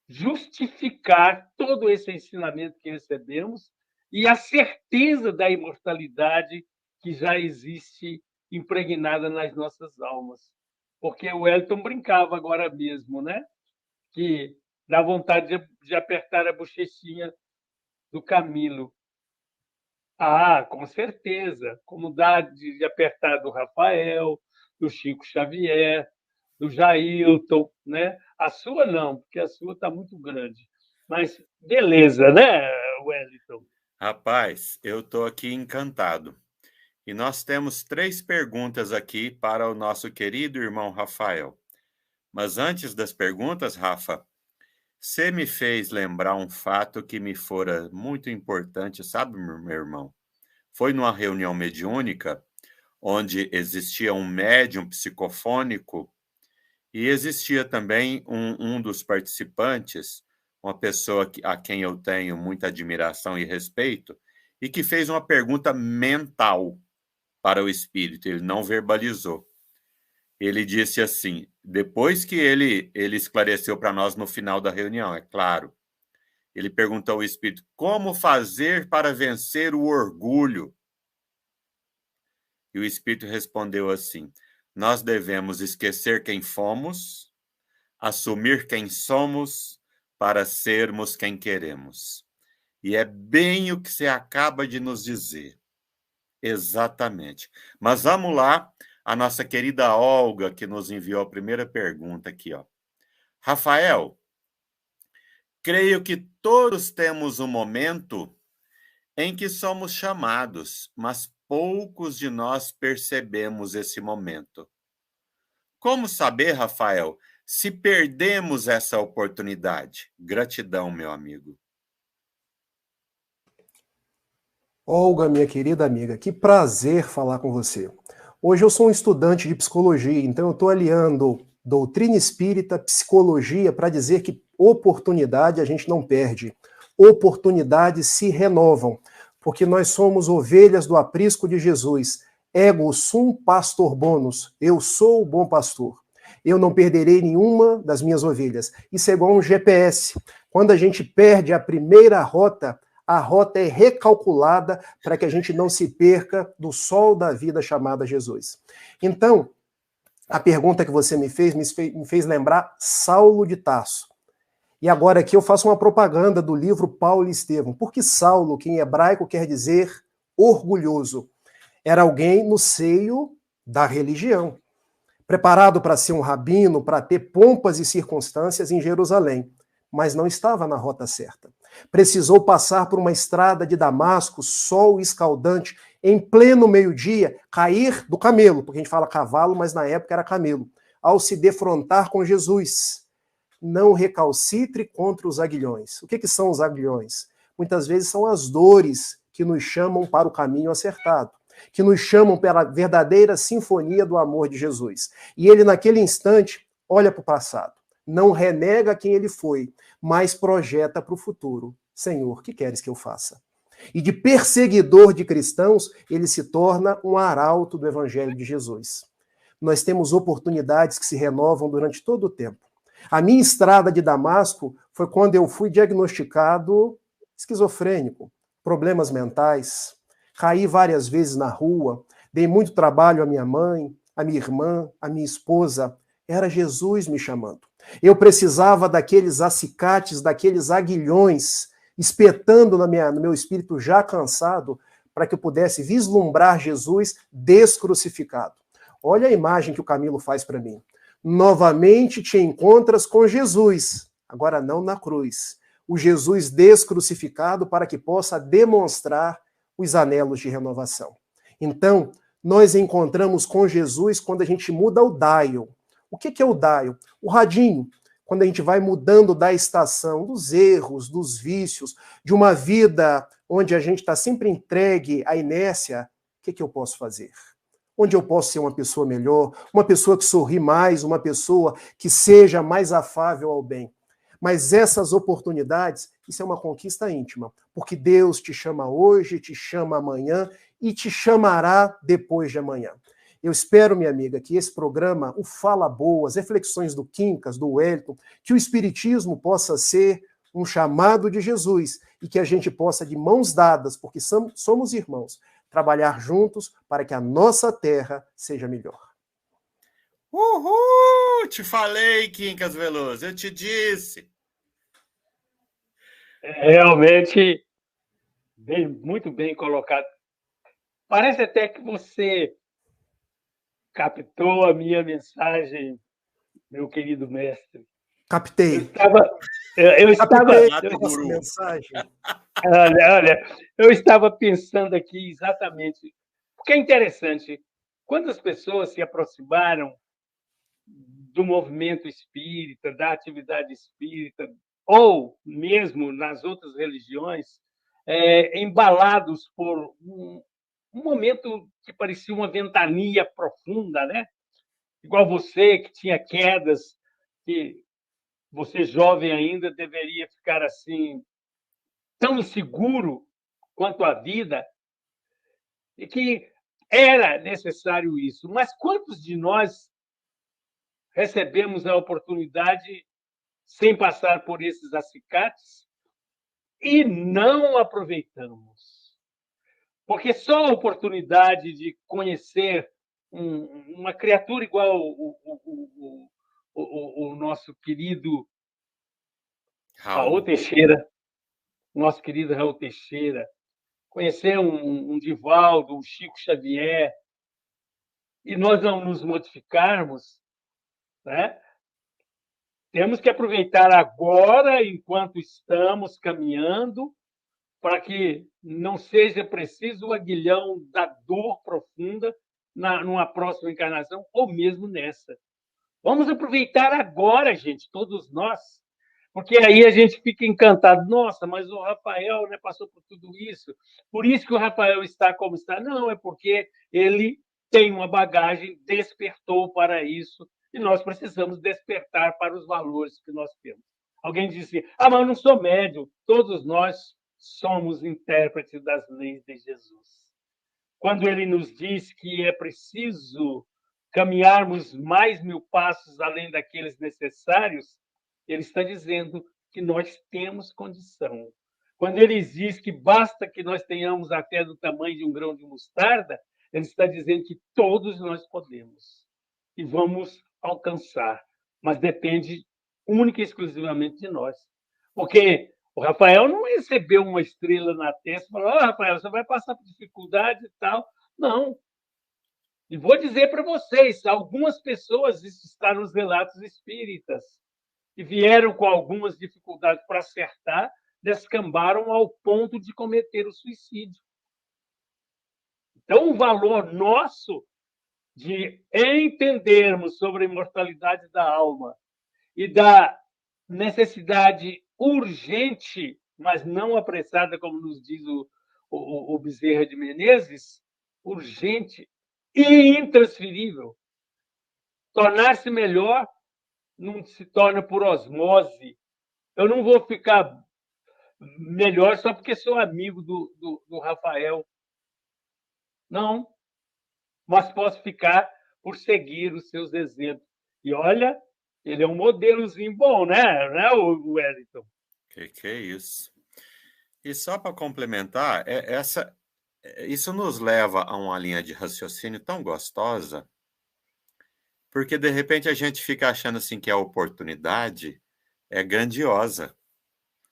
justificar todo esse ensinamento que recebemos e a certeza da imortalidade que já existe impregnada nas nossas almas. Porque o Wellington brincava agora mesmo, né? Que dá vontade de apertar a bochechinha do Camilo. Ah, com certeza. Como dá de apertar do Rafael, do Chico Xavier, do Jailton, né? A sua não, porque a sua está muito grande. Mas beleza, né, Wellington? Rapaz, eu estou aqui encantado. E nós temos 3 perguntas aqui para o nosso querido irmão Rafael. Mas antes das perguntas, Rafa, você me fez lembrar um fato que me fora muito importante, sabe, meu irmão? Foi numa reunião mediúnica, onde existia um médium psicofônico e existia também um dos participantes, uma pessoa a quem eu tenho muita admiração e respeito, e que fez uma pergunta mental para o espírito, ele não verbalizou. Ele disse assim, depois que ele esclareceu para nós no final da reunião, é claro, ele perguntou ao espírito, como fazer para vencer o orgulho? E o espírito respondeu assim, nós devemos esquecer quem fomos, assumir quem somos, para sermos quem queremos. E é bem o que você acaba de nos dizer. Exatamente. Mas vamos lá, a nossa querida Olga, que nos enviou a primeira pergunta aqui, ó. Rafael, creio que todos temos um momento em que somos chamados, mas poucos de nós percebemos esse momento. Como saber, Rafael, se perdemos essa oportunidade? Gratidão, meu amigo. Olga, minha querida amiga, que prazer falar com você. Hoje eu sou um estudante de psicologia, então eu estou aliando doutrina espírita, psicologia, para dizer que oportunidade a gente não perde. Oportunidades se renovam, porque nós somos ovelhas do aprisco de Jesus. Ego sum pastor bonus, eu sou o bom pastor. Eu não perderei nenhuma das minhas ovelhas. Isso é igual um GPS. Quando a gente perde a primeira rota, a rota é recalculada para que a gente não se perca do sol da vida chamada Jesus. Então, a pergunta que você me fez lembrar Saulo de Tarso. E agora aqui eu faço uma propaganda do livro Paulo e Estevão. Porque Saulo, que em hebraico quer dizer orgulhoso, era alguém no seio da religião, preparado para ser um rabino, para ter pompas e circunstâncias em Jerusalém, mas não estava na rota certa. Precisou passar por uma estrada de Damasco, sol escaldante, em pleno meio-dia, cair do camelo, porque a gente fala cavalo, mas na época era camelo, ao se defrontar com Jesus. Não recalcitre contra os aguilhões. O que são os aguilhões? Muitas vezes são as dores que nos chamam para o caminho acertado, que nos chamam pela verdadeira sinfonia do amor de Jesus. E ele, naquele instante, olha para o passado. Não renega quem ele foi, mas projeta para o futuro. Senhor, o que queres que eu faça? E de perseguidor de cristãos, ele se torna um arauto do Evangelho de Jesus. Nós temos oportunidades que se renovam durante todo o tempo. A minha estrada de Damasco foi quando eu fui diagnosticado esquizofrênico, problemas mentais, caí várias vezes na rua, dei muito trabalho à minha mãe, à minha irmã, à minha esposa. Era Jesus me chamando. Eu precisava daqueles acicates, daqueles aguilhões, espetando no meu espírito já cansado, para que eu pudesse vislumbrar Jesus descrucificado. Olha a imagem que o Camilo faz para mim. Novamente te encontras com Jesus, agora não na cruz. O Jesus descrucificado para que possa demonstrar os anelos de renovação. Então, nós encontramos com Jesus quando a gente muda o dial. O que é o dial? O radinho. Quando a gente vai mudando da estação, dos erros, dos vícios, de uma vida onde a gente está sempre entregue à inércia, o que eu posso fazer? Onde eu posso ser uma pessoa melhor, uma pessoa que sorri mais, uma pessoa que seja mais afável ao bem. Mas essas oportunidades, isso é uma conquista íntima, porque Deus te chama hoje, te chama amanhã e te chamará depois de amanhã. Eu espero, minha amiga, que esse programa, o Fala Boa, as reflexões do Quincas, do Wellington, que o Espiritismo possa ser um chamado de Jesus e que a gente possa, de mãos dadas, porque somos irmãos, trabalhar juntos para que a nossa terra seja melhor. Uhul! Te falei, Quincas Veloso, eu te disse. Realmente, muito bem colocado. Parece até que você captou a minha mensagem, meu querido mestre. Captei. Eu estava mensagem. Olha, eu estava pensando aqui exatamente, porque é interessante, quando as pessoas se aproximaram do movimento espírita, da atividade espírita, ou mesmo nas outras religiões, embalados por um momento que parecia uma ventania profunda, né? Igual você, que tinha quedas, que você, jovem ainda, deveria ficar assim, tão inseguro quanto a vida, e que era necessário isso. Mas quantos de nós recebemos a oportunidade sem passar por esses acicates e não aproveitamos? Porque só a oportunidade de conhecer uma criatura igual o nosso querido Raul Teixeira, conhecer um Divaldo, um Chico Xavier, e nós não nos modificarmos, né? Temos que aproveitar agora, enquanto estamos caminhando, para que não seja preciso o aguilhão da dor profunda numa próxima encarnação, ou mesmo nessa. Vamos aproveitar agora, gente, todos nós, porque aí a gente fica encantado. Nossa, mas o Rafael, né, passou por tudo isso, por isso que o Rafael está como está. Não, é porque ele tem uma bagagem, despertou para isso, e nós precisamos despertar para os valores que nós temos. Alguém disse, mas eu não sou médium. Todos nós somos intérpretes das leis de Jesus. Quando ele nos diz que é preciso caminharmos mais 1000 passos além daqueles necessários, ele está dizendo que nós temos condição. Quando ele diz que basta que nós tenhamos a fé do tamanho de um grão de mostarda, ele está dizendo que todos nós podemos e vamos alcançar, mas depende única e exclusivamente de nós. Porque o Rafael não recebeu uma estrela na testa e falou, Rafael, você vai passar por dificuldade e tal. Não. E vou dizer para vocês, algumas pessoas, isso está nos relatos espíritas, que vieram com algumas dificuldades para acertar, descambaram ao ponto de cometer o suicídio. Então, o valor nosso de entendermos sobre a imortalidade da alma e da necessidade urgente, mas não apressada, como nos diz o Bezerra de Menezes, urgente e intransferível. Tornar-se melhor não se torna por osmose. Eu não vou ficar melhor só porque sou amigo do Rafael. Não. Mas posso ficar por seguir os seus exemplos. E olha, ele é um modelozinho bom, né, o Wellington? Que é isso? E só para complementar, isso nos leva a uma linha de raciocínio tão gostosa, porque de repente a gente fica achando assim que a oportunidade é grandiosa.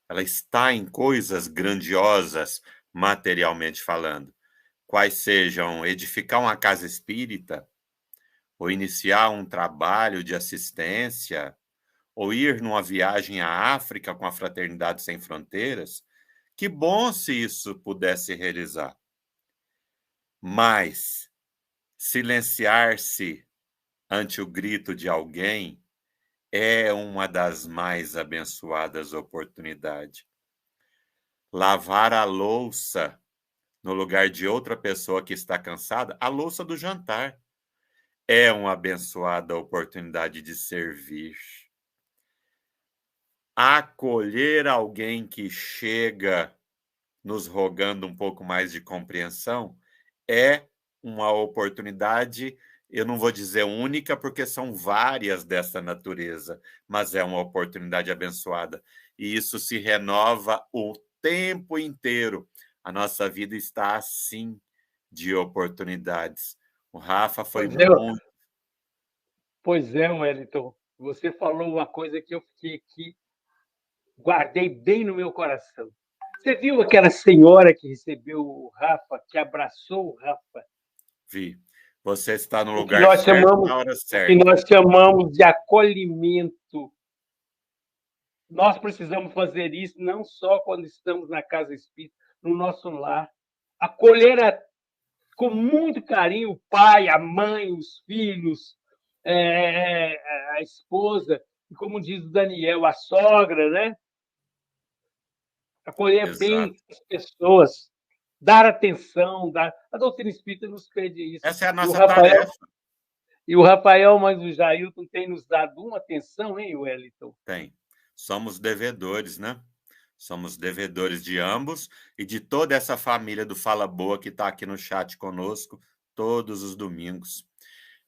Ela está em coisas grandiosas, materialmente falando, quais sejam edificar uma casa espírita, ou iniciar um trabalho de assistência, ou ir numa viagem à África com a Fraternidade Sem Fronteiras. Que bom se isso pudesse realizar. Mas silenciar-se ante o grito de alguém é uma das mais abençoadas oportunidades. Lavar a louça no lugar de outra pessoa que está cansada, a louça do jantar, é uma abençoada oportunidade de servir. Acolher alguém que chega nos rogando um pouco mais de compreensão é uma oportunidade, eu não vou dizer única, porque são várias dessa natureza, mas é uma oportunidade abençoada. E isso se renova o tempo inteiro. A nossa vida está assim de oportunidades. O Rafa foi muito... Pois é, Wellington. Você falou uma coisa que eu fiquei aqui, guardei bem no meu coração. Você viu aquela senhora que recebeu o Rafa, que abraçou o Rafa? Vi. Você está no lugar certo, na hora certa. O que nós chamamos de acolhimento. Nós precisamos fazer isso não só quando estamos na casa espírita, no nosso lar. Acolher com muito carinho o pai, a mãe, os filhos, a esposa, e como diz o Daniel, a sogra, né? Acolher Exato. Bem as pessoas, dar atenção. A doutrina espírita nos pede isso. Essa é a nossa tarefa. E o Rafael, mas o Jailton tem nos dado uma atenção, hein, Wellington? Tem. Somos devedores, né? Somos devedores de ambos e de toda essa família do Fala Boa que está aqui no chat conosco todos os domingos.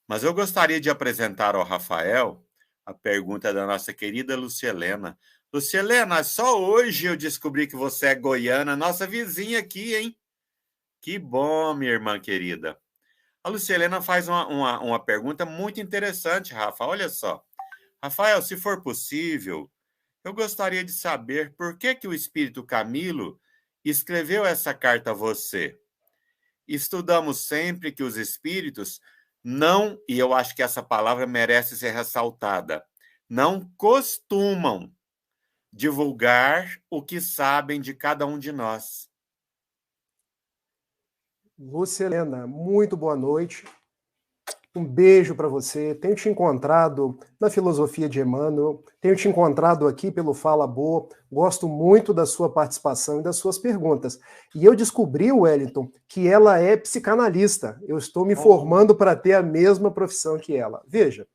Mas eu gostaria de apresentar ao Rafael a pergunta da nossa querida Lucielena. Lucielena, só hoje eu descobri que você é goiana, nossa vizinha aqui, hein? Que bom, minha irmã querida. A Lucielena faz uma pergunta muito interessante, Rafa. Olha só. Rafael, se for possível, eu gostaria de saber por que o Espírito Camilo escreveu essa carta a você. Estudamos sempre que os espíritos não, e eu acho que essa palavra merece ser ressaltada, não costumam divulgar o que sabem de cada um de nós. Lucielena, muito boa noite. Um beijo para você. Tenho te encontrado na Filosofia de Emmanuel, tenho te encontrado aqui pelo Fala Boa. Gosto muito da sua participação e das suas perguntas. E eu descobri, Wellington, que ela é psicanalista. Eu estou me formando para ter a mesma profissão que ela. Veja,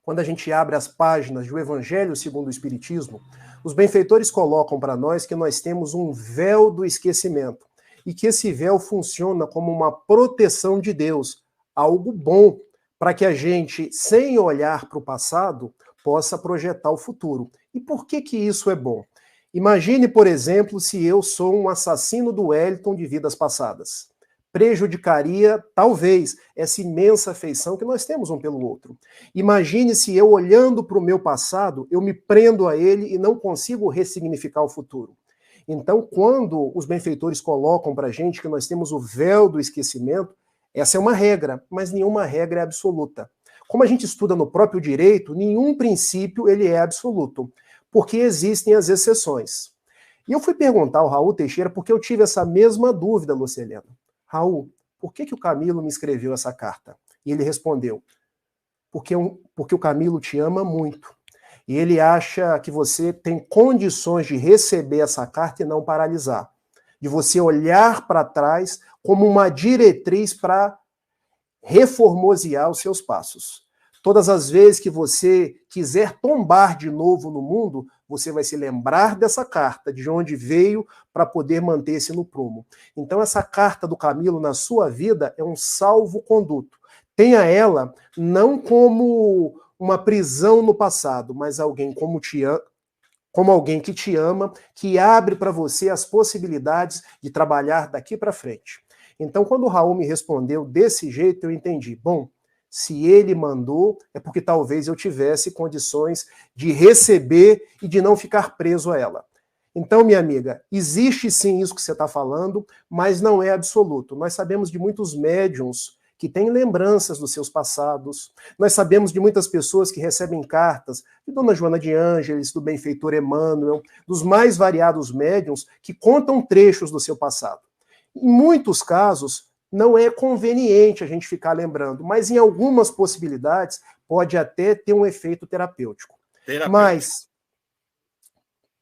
quando a gente abre as páginas do Evangelho segundo o Espiritismo, os benfeitores colocam para nós que nós temos um véu do esquecimento e que esse véu funciona como uma proteção de Deus, algo bom para que a gente, sem olhar para o passado, possa projetar o futuro. E por que isso é bom? Imagine, por exemplo, se eu sou um assassino do Wellington de vidas passadas. Prejudicaria, talvez, essa imensa afeição que nós temos um pelo outro. Imagine se eu, olhando para o meu passado, eu me prendo a ele e não consigo ressignificar o futuro. Então, quando os benfeitores colocam para a gente que nós temos o véu do esquecimento, essa é uma regra, mas nenhuma regra é absoluta. Como a gente estuda no próprio direito, nenhum princípio ele é absoluto, porque existem as exceções. E eu fui perguntar ao Raul Teixeira porque eu tive essa mesma dúvida, Lucielena. Raul, por que o Camilo me escreveu essa carta? E ele respondeu, porque o Camilo te ama muito. E ele acha que você tem condições de receber essa carta e não paralisar. De você olhar para trás como uma diretriz para reformosear os seus passos. Todas as vezes que você quiser tombar de novo no mundo, você vai se lembrar dessa carta, de onde veio, para poder manter-se no prumo. Então essa carta do Camilo na sua vida é um salvo-conduto. Tenha ela não como uma prisão no passado, mas alguém como como alguém que te ama, que abre para você as possibilidades de trabalhar daqui para frente. Então, quando o Raul me respondeu desse jeito, eu entendi. Bom, se ele mandou, é porque talvez eu tivesse condições de receber e de não ficar preso a ela. Então, minha amiga, existe sim isso que você está falando, mas não é absoluto. Nós sabemos de muitos médiums que têm lembranças dos seus passados. Nós sabemos de muitas pessoas que recebem cartas de Dona Joana de Ângeles, do benfeitor Emmanuel, dos mais variados médiums que contam trechos do seu passado. Em muitos casos, não é conveniente a gente ficar lembrando, mas em algumas possibilidades pode até ter um efeito terapêutico. Mas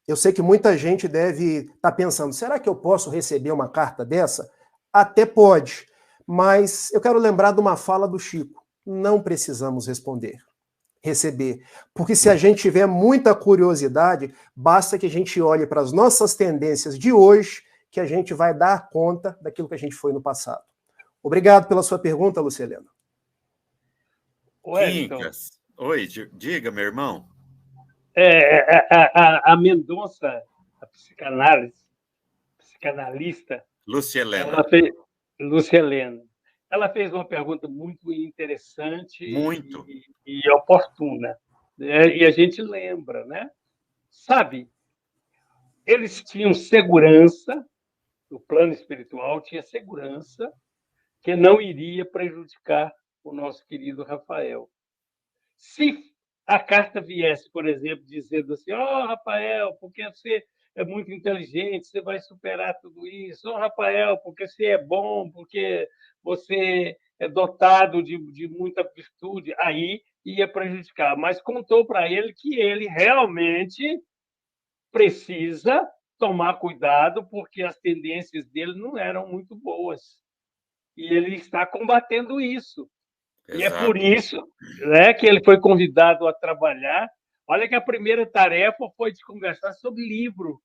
eu sei que muita gente deve estar pensando, será que eu posso receber uma carta dessa? Até pode, mas eu quero lembrar de uma fala do Chico. Não precisamos receber. Porque se a gente tiver muita curiosidade, basta que a gente olhe para as nossas tendências de hoje, que a gente vai dar conta daquilo que a gente foi no passado. Obrigado pela sua pergunta, Luciana. Quincas. Oi, diga, meu irmão. A Mendonça, a psicanalista, Lúcia Helena, ela fez uma pergunta muito interessante e oportuna. E a gente lembra, né? Sabe, eles tinham segurança, o plano espiritual tinha segurança que não iria prejudicar o nosso querido Rafael. Se a carta viesse, por exemplo, dizendo assim, Rafael, porque você é muito inteligente, você vai superar tudo isso. Rafael, porque você é bom, porque você é dotado de muita virtude, aí ia prejudicar. Mas contou para ele que ele realmente precisa tomar cuidado, porque as tendências dele não eram muito boas. E ele está combatendo isso. Exato. E é por isso, né, que ele foi convidado a trabalhar. Olha que a primeira tarefa foi de conversar sobre livro.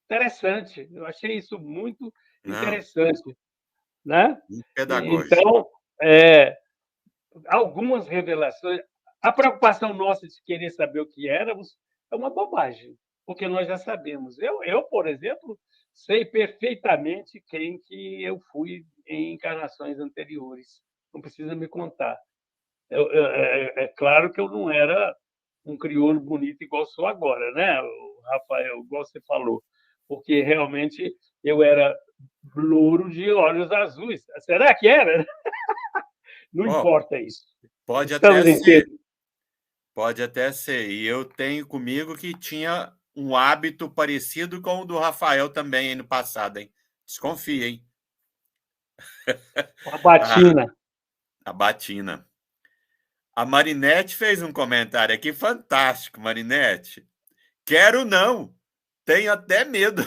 Interessante. Eu achei isso muito interessante. Né? Pedagógico. Então, algumas revelações. A preocupação nossa de querer saber o que éramos é uma bobagem, porque nós já sabemos. Eu, por exemplo, sei perfeitamente quem que eu fui em encarnações anteriores. Não precisa me contar. É claro que eu não era um crioulo bonito igual sou agora, né, Rafael, igual você falou, porque realmente eu era louro de olhos azuis. Será que era? Não importa isso. Pode até ser. Pode até ser. E eu tenho comigo que tinha um hábito parecido com o do Rafael também no passado, hein? Desconfia, hein? A batina. A batina. A Marinete fez um comentário aqui fantástico, Marinete. Quero não, tenho até medo.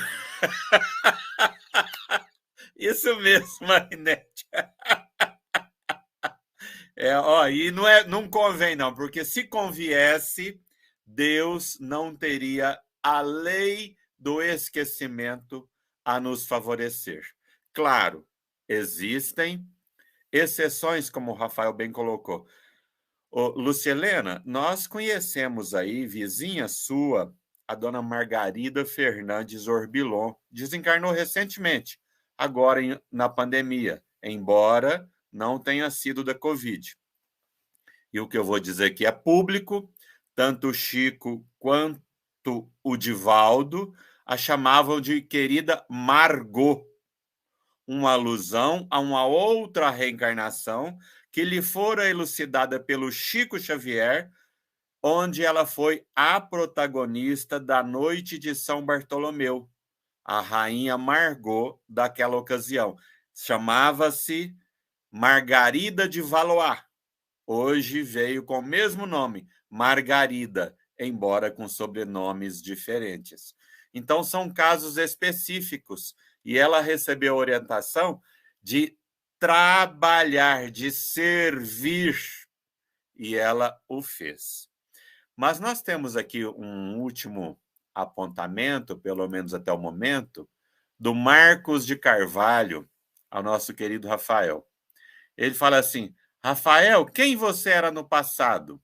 Isso mesmo, Marinete. E não convém, não, porque se conviesse, Deus não teria a lei do esquecimento a nos favorecer. Claro, existem exceções, como o Rafael bem colocou. Lucielena, nós conhecemos aí, vizinha sua, a dona Margarida Fernandes Orbilon, desencarnou recentemente, agora na pandemia, embora não tenha sido da Covid. E o que eu vou dizer aqui é público, tanto o Chico quanto o Divaldo a chamavam de querida Margot, uma alusão a uma outra reencarnação que lhe fora elucidada pelo Chico Xavier, onde ela foi a protagonista da noite de São Bartolomeu, a rainha Margot daquela ocasião. Chamava-se Margarida de Valois. Hoje veio com o mesmo nome, Margarida, embora com sobrenomes diferentes. Então, são casos específicos. E ela recebeu orientação de trabalhar, de servir, e ela o fez. Mas nós temos aqui um último apontamento, pelo menos até o momento, do Marcos de Carvalho, ao nosso querido Rafael. Ele fala assim, Rafael, quem você era no passado?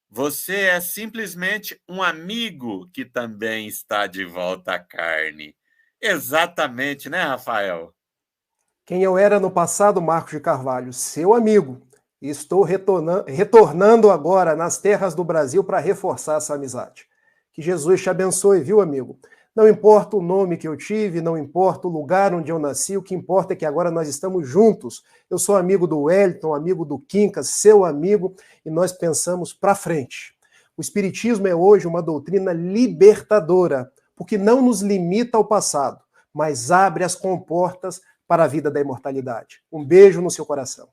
Você é simplesmente um amigo que também está de volta à carne. Exatamente, né, Rafael? Quem eu era no passado, Marcos de Carvalho, seu amigo. E estou retornando agora nas terras do Brasil para reforçar essa amizade. Que Jesus te abençoe, viu, amigo? Não importa o nome que eu tive, não importa o lugar onde eu nasci, o que importa é que agora nós estamos juntos. Eu sou amigo do Wellington, amigo do Quincas, seu amigo, e nós pensamos para frente. O Espiritismo é hoje uma doutrina libertadora, porque não nos limita ao passado, mas abre as comportas para a vida da imortalidade. Um beijo no seu coração.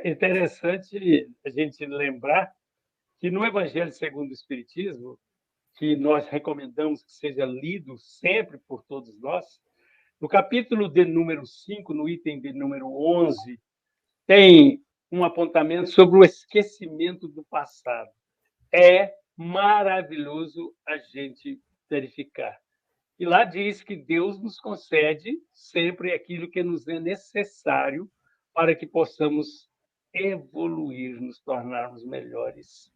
Interessante a gente lembrar que no Evangelho segundo o Espiritismo, que nós recomendamos que seja lido sempre por todos nós, no capítulo de número 5, no item de número 11, tem um apontamento sobre o esquecimento do passado. É maravilhoso a gente verificar. E lá diz que Deus nos concede sempre aquilo que nos é necessário para que possamos evoluir, nos tornarmos melhores.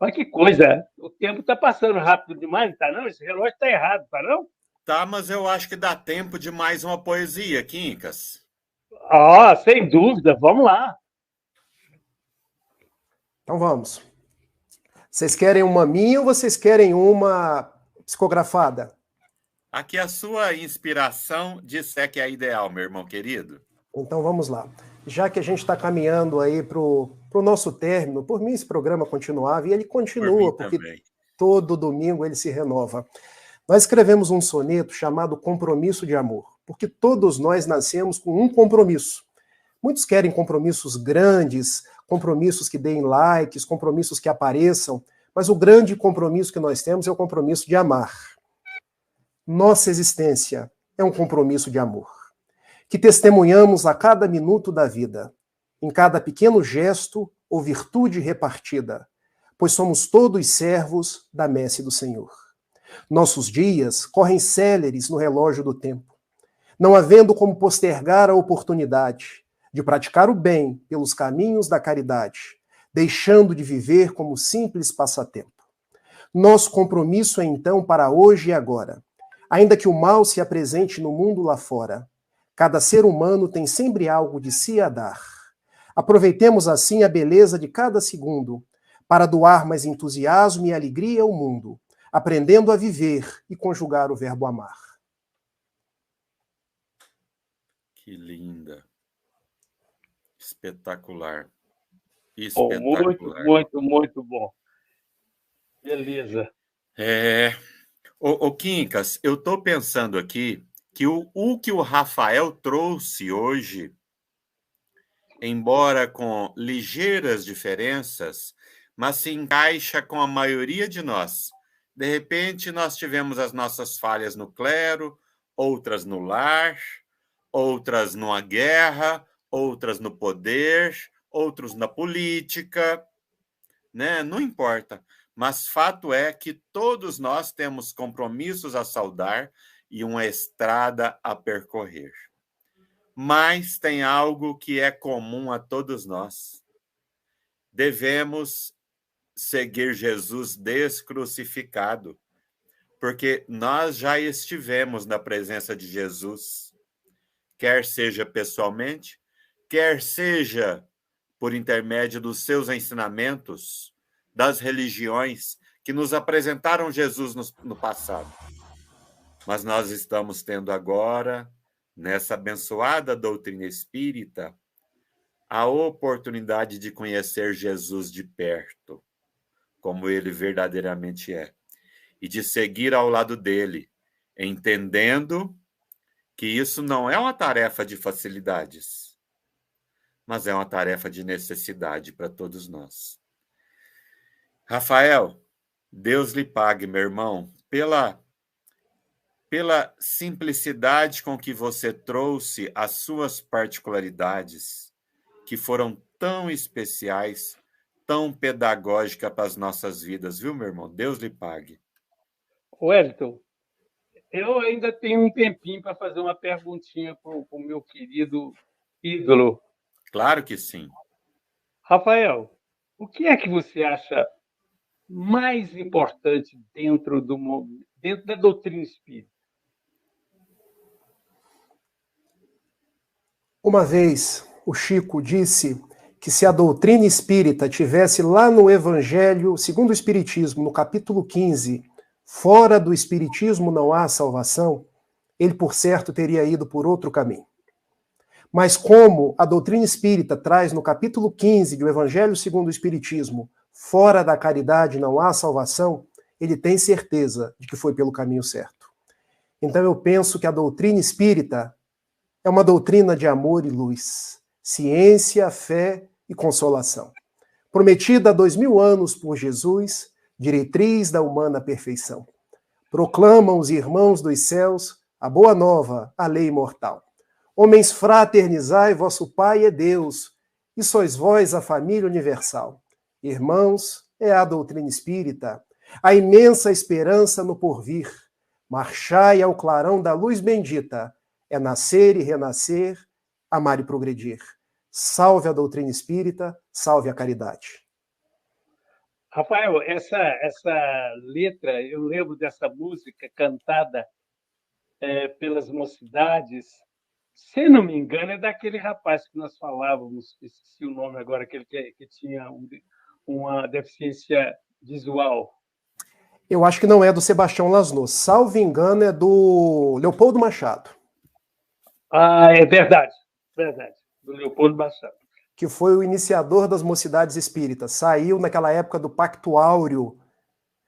Olha que coisa! O tempo está passando rápido demais, tá não? Esse relógio está errado, tá não? Tá, mas eu acho que dá tempo de mais uma poesia, Quincas. Ah, sem dúvida, vamos lá. Então vamos. Vocês querem uma minha ou vocês querem uma psicografada? Aqui a sua inspiração disser que é ideal, meu irmão querido. Então vamos lá. Já que a gente está caminhando aí para o nosso término, por mim esse programa continuava e ele continua, porque também. todo domingo ele se renova. Nós escrevemos um soneto chamado Compromisso de Amor, porque todos nós nascemos com um compromisso. Muitos querem compromissos grandes, compromissos que deem likes, compromissos que apareçam, mas o grande compromisso que nós temos é o compromisso de amar. Nossa existência é um compromisso de amor, que testemunhamos a cada minuto da vida, em cada pequeno gesto ou virtude repartida, pois somos todos servos da messe do Senhor. Nossos dias correm céleres no relógio do tempo, não havendo como postergar a oportunidade de praticar o bem pelos caminhos da caridade, deixando de viver como simples passatempo. Nosso compromisso é então para hoje e agora. Ainda que o mal se apresente no mundo lá fora, cada ser humano tem sempre algo de si a dar. Aproveitemos assim a beleza de cada segundo para doar mais entusiasmo e alegria ao mundo, aprendendo a viver e conjugar o verbo amar. Que linda. Espetacular. Muito, muito, muito bom. Beleza. Ô Quincas, eu estou pensando aqui que o que o Rafael trouxe hoje, embora com ligeiras diferenças, mas se encaixa com a maioria de nós. De repente, nós tivemos as nossas falhas no clero, outras no lar, outras numa guerra, outras no poder, outros na política, né? Não importa. Mas fato é que todos nós temos compromissos a saldar e uma estrada a percorrer. Mas tem algo que é comum a todos nós. Devemos seguir Jesus descrucificado, porque nós já estivemos na presença de Jesus, quer seja pessoalmente, quer seja por intermédio dos seus ensinamentos, das religiões que nos apresentaram Jesus no passado. Mas nós estamos tendo agora, nessa abençoada doutrina espírita, a oportunidade de conhecer Jesus de perto, como ele verdadeiramente é, e de seguir ao lado dele, entendendo que isso não é uma tarefa de facilidades, mas é uma tarefa de necessidade para todos nós. Rafael, Deus lhe pague, meu irmão, pela simplicidade com que você trouxe as suas particularidades, que foram tão especiais, tão pedagógicas para as nossas vidas, viu, meu irmão? Deus lhe pague. Wellington, eu ainda tenho um tempinho para fazer uma perguntinha para o meu querido ídolo. Claro que sim. Rafael, O que é que você acha mais importante dentro da doutrina espírita? Uma vez, o Chico disse que se a doutrina espírita tivesse lá no Evangelho segundo o Espiritismo, no capítulo 15, fora do Espiritismo não há salvação, ele, por certo, teria ido por outro caminho. Mas como a doutrina espírita traz no capítulo 15 do Evangelho segundo o Espiritismo, fora da caridade não há salvação, ele tem certeza de que foi pelo caminho certo. Então eu penso que a doutrina espírita é uma doutrina de amor e luz, ciência, fé e consolação. Prometida há 2000 anos por Jesus, diretriz da humana perfeição. Proclamam os irmãos dos céus a boa nova, a lei imortal. Homens, fraternizai, vosso Pai é Deus, e sois vós a família universal. Irmãos, é a doutrina espírita, a imensa esperança no porvir. Marchai ao clarão da luz bendita, é nascer e renascer, amar e progredir. Salve a doutrina espírita, salve a caridade. Rafael, essa letra, eu lembro dessa música cantada pelas mocidades. Se não me engano, é daquele rapaz que nós falávamos, esqueci o nome agora, aquele que tinha uma deficiência visual. Eu acho que não é do Sebastião Lasnos. Salvo engano, é do Leopoldo Machado. Ah, é verdade, do Leopoldo Machado. Que foi o iniciador das mocidades espíritas. Saiu naquela época do Pacto Áureo,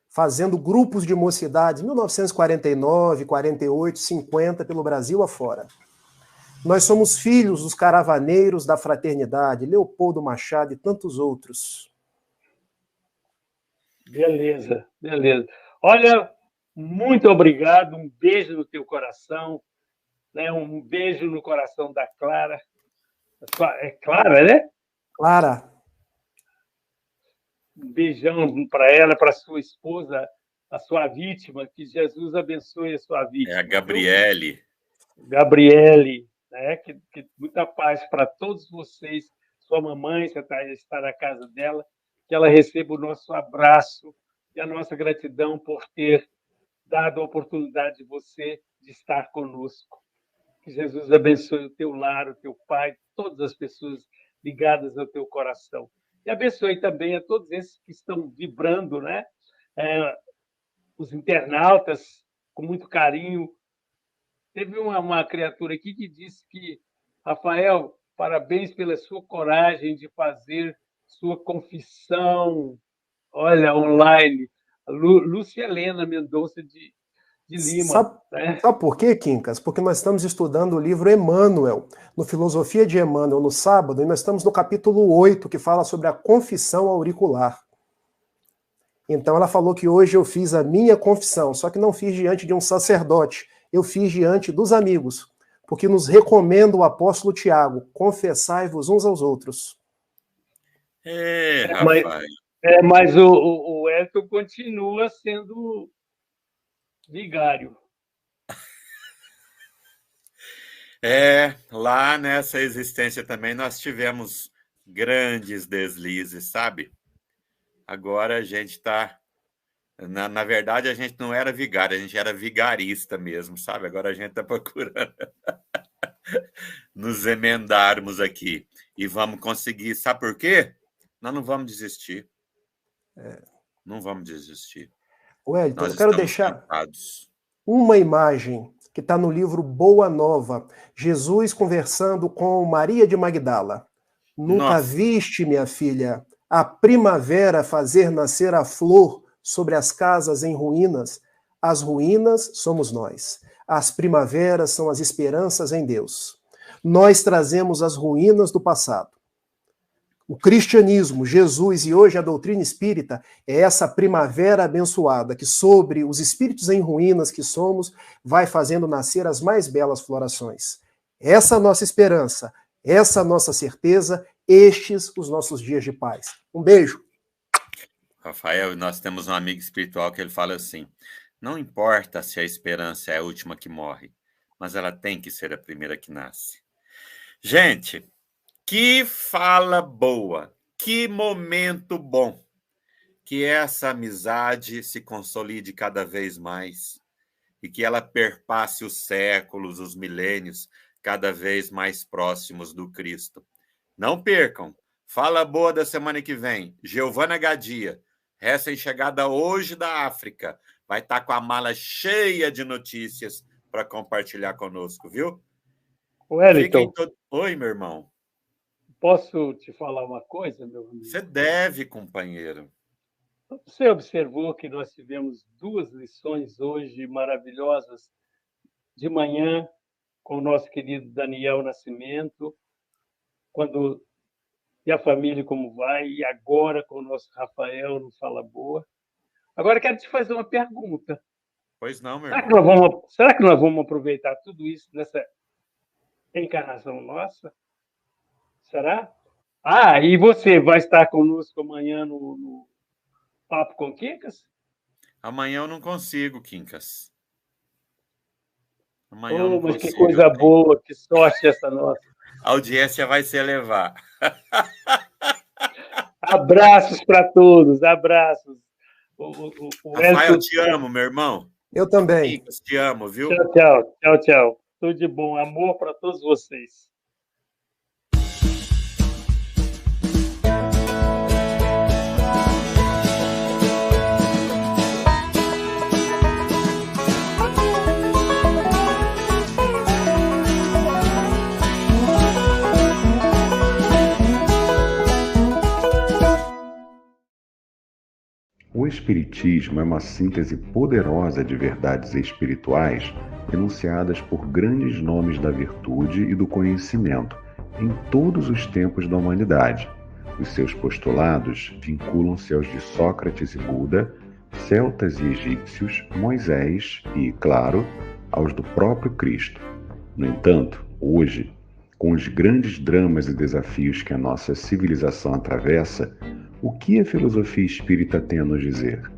fazendo grupos de mocidades, 1949, 48, 50, pelo Brasil afora. Nós somos filhos dos caravaneiros da fraternidade, Leopoldo Machado e tantos outros. Beleza. Olha, muito obrigado, um beijo no teu coração, né? Um beijo no coração da Clara. É Clara, né? Clara. Um beijão para ela, para sua esposa, a sua vítima, que Jesus abençoe a sua vítima. É a Gabriele. Gabriele, né? Que muita paz para todos vocês. Sua mamãe, você está na casa dela, que ela receba o nosso abraço e a nossa gratidão por ter dado a oportunidade de você de estar conosco. Que Jesus abençoe o teu lar, o teu pai, todas as pessoas ligadas ao teu coração. E abençoe também a todos esses que estão vibrando, né? Os internautas, com muito carinho. Teve uma criatura aqui que disse que, Rafael, parabéns pela sua coragem de fazer sua confissão, olha, online. Lúcia Helena Mendonça de Lima. Sabe por quê, Quincas? Porque nós estamos estudando o livro Emmanuel, no Filosofia de Emmanuel, no sábado, e nós estamos no capítulo 8, que fala sobre a confissão auricular. Então ela falou que hoje eu fiz a minha confissão, só que não fiz diante de um sacerdote, eu fiz diante dos amigos, porque nos recomenda o apóstolo Tiago, confessai-vos uns aos outros. Rafael. Mas o Elton continua sendo vigário. Lá nessa existência também nós tivemos grandes deslizes, sabe? Agora a gente está... Na verdade, a gente não era vigário, a gente era vigarista mesmo, sabe? Agora a gente está procurando nos emendarmos aqui. E vamos conseguir. Sabe por quê? Nós não vamos desistir. Não vamos desistir. Wellington, eu quero deixar preocupados. Uma imagem que está no livro Boa Nova. Jesus conversando com Maria de Magdala. Nunca viste, minha filha, a primavera fazer nascer a flor sobre as casas em ruínas? As ruínas somos nós. As primaveras são as esperanças em Deus. Nós trazemos as ruínas do passado. O cristianismo, Jesus e hoje a doutrina espírita é essa primavera abençoada que sobre os espíritos em ruínas que somos vai fazendo nascer as mais belas florações. Essa nossa esperança, essa nossa certeza, estes os nossos dias de paz. Um beijo. Rafael, nós temos um amigo espiritual que ele fala assim: não importa se a esperança é a última que morre, mas ela tem que ser a primeira que nasce. Gente, que fala boa, Que momento bom! Que essa amizade se consolide cada vez mais e que ela perpasse os séculos, os milênios, cada vez mais próximos do Cristo. Não percam! Fala boa da semana que vem. Giovana Gadia, recém-chegada hoje da África, vai estar com a mala cheia de notícias para compartilhar conosco, viu? Wellington, Oi, meu irmão. Posso te falar uma coisa, meu amigo? Você deve, companheiro. Você observou que nós tivemos 2 lições hoje maravilhosas de manhã com o nosso querido Daniel Nascimento, e a família como vai, e agora com o nosso Rafael no Fala Boa. Agora quero te fazer uma pergunta. Pois não, meu Será irmão. será que nós vamos aproveitar tudo isso nessa encarnação nossa? Será? E você vai estar conosco amanhã no Papo com Quincas? Amanhã eu não consigo, Quincas. Amanhã eu não consigo. Que coisa boa, que sorte essa nossa. A audiência vai se elevar. Abraços para todos, abraços. Rafael, te amo, meu irmão. Eu também. Quincas, te amo, viu? Tchau. Tudo de bom. Amor para todos vocês. O Espiritismo é uma síntese poderosa de verdades espirituais enunciadas por grandes nomes da virtude e do conhecimento em todos os tempos da humanidade. Os seus postulados vinculam-se aos de Sócrates e Buda, celtas e egípcios, Moisés e, claro, aos do próprio Cristo. No entanto, hoje, com os grandes dramas e desafios que a nossa civilização atravessa, o que a filosofia espírita tem a nos dizer?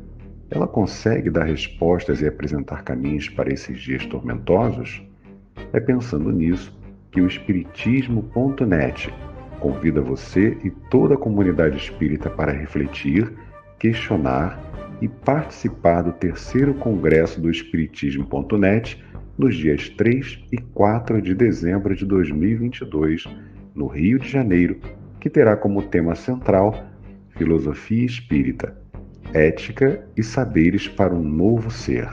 Ela consegue dar respostas e apresentar caminhos para esses dias tormentosos? É pensando nisso que o Espiritismo.net convida você e toda a comunidade espírita para refletir, questionar e participar do 3º Congresso do Espiritismo.net nos dias 3 e 4 de dezembro de 2022, no Rio de Janeiro, que terá como tema central Filosofia Espírita, Ética e Saberes para um Novo Ser.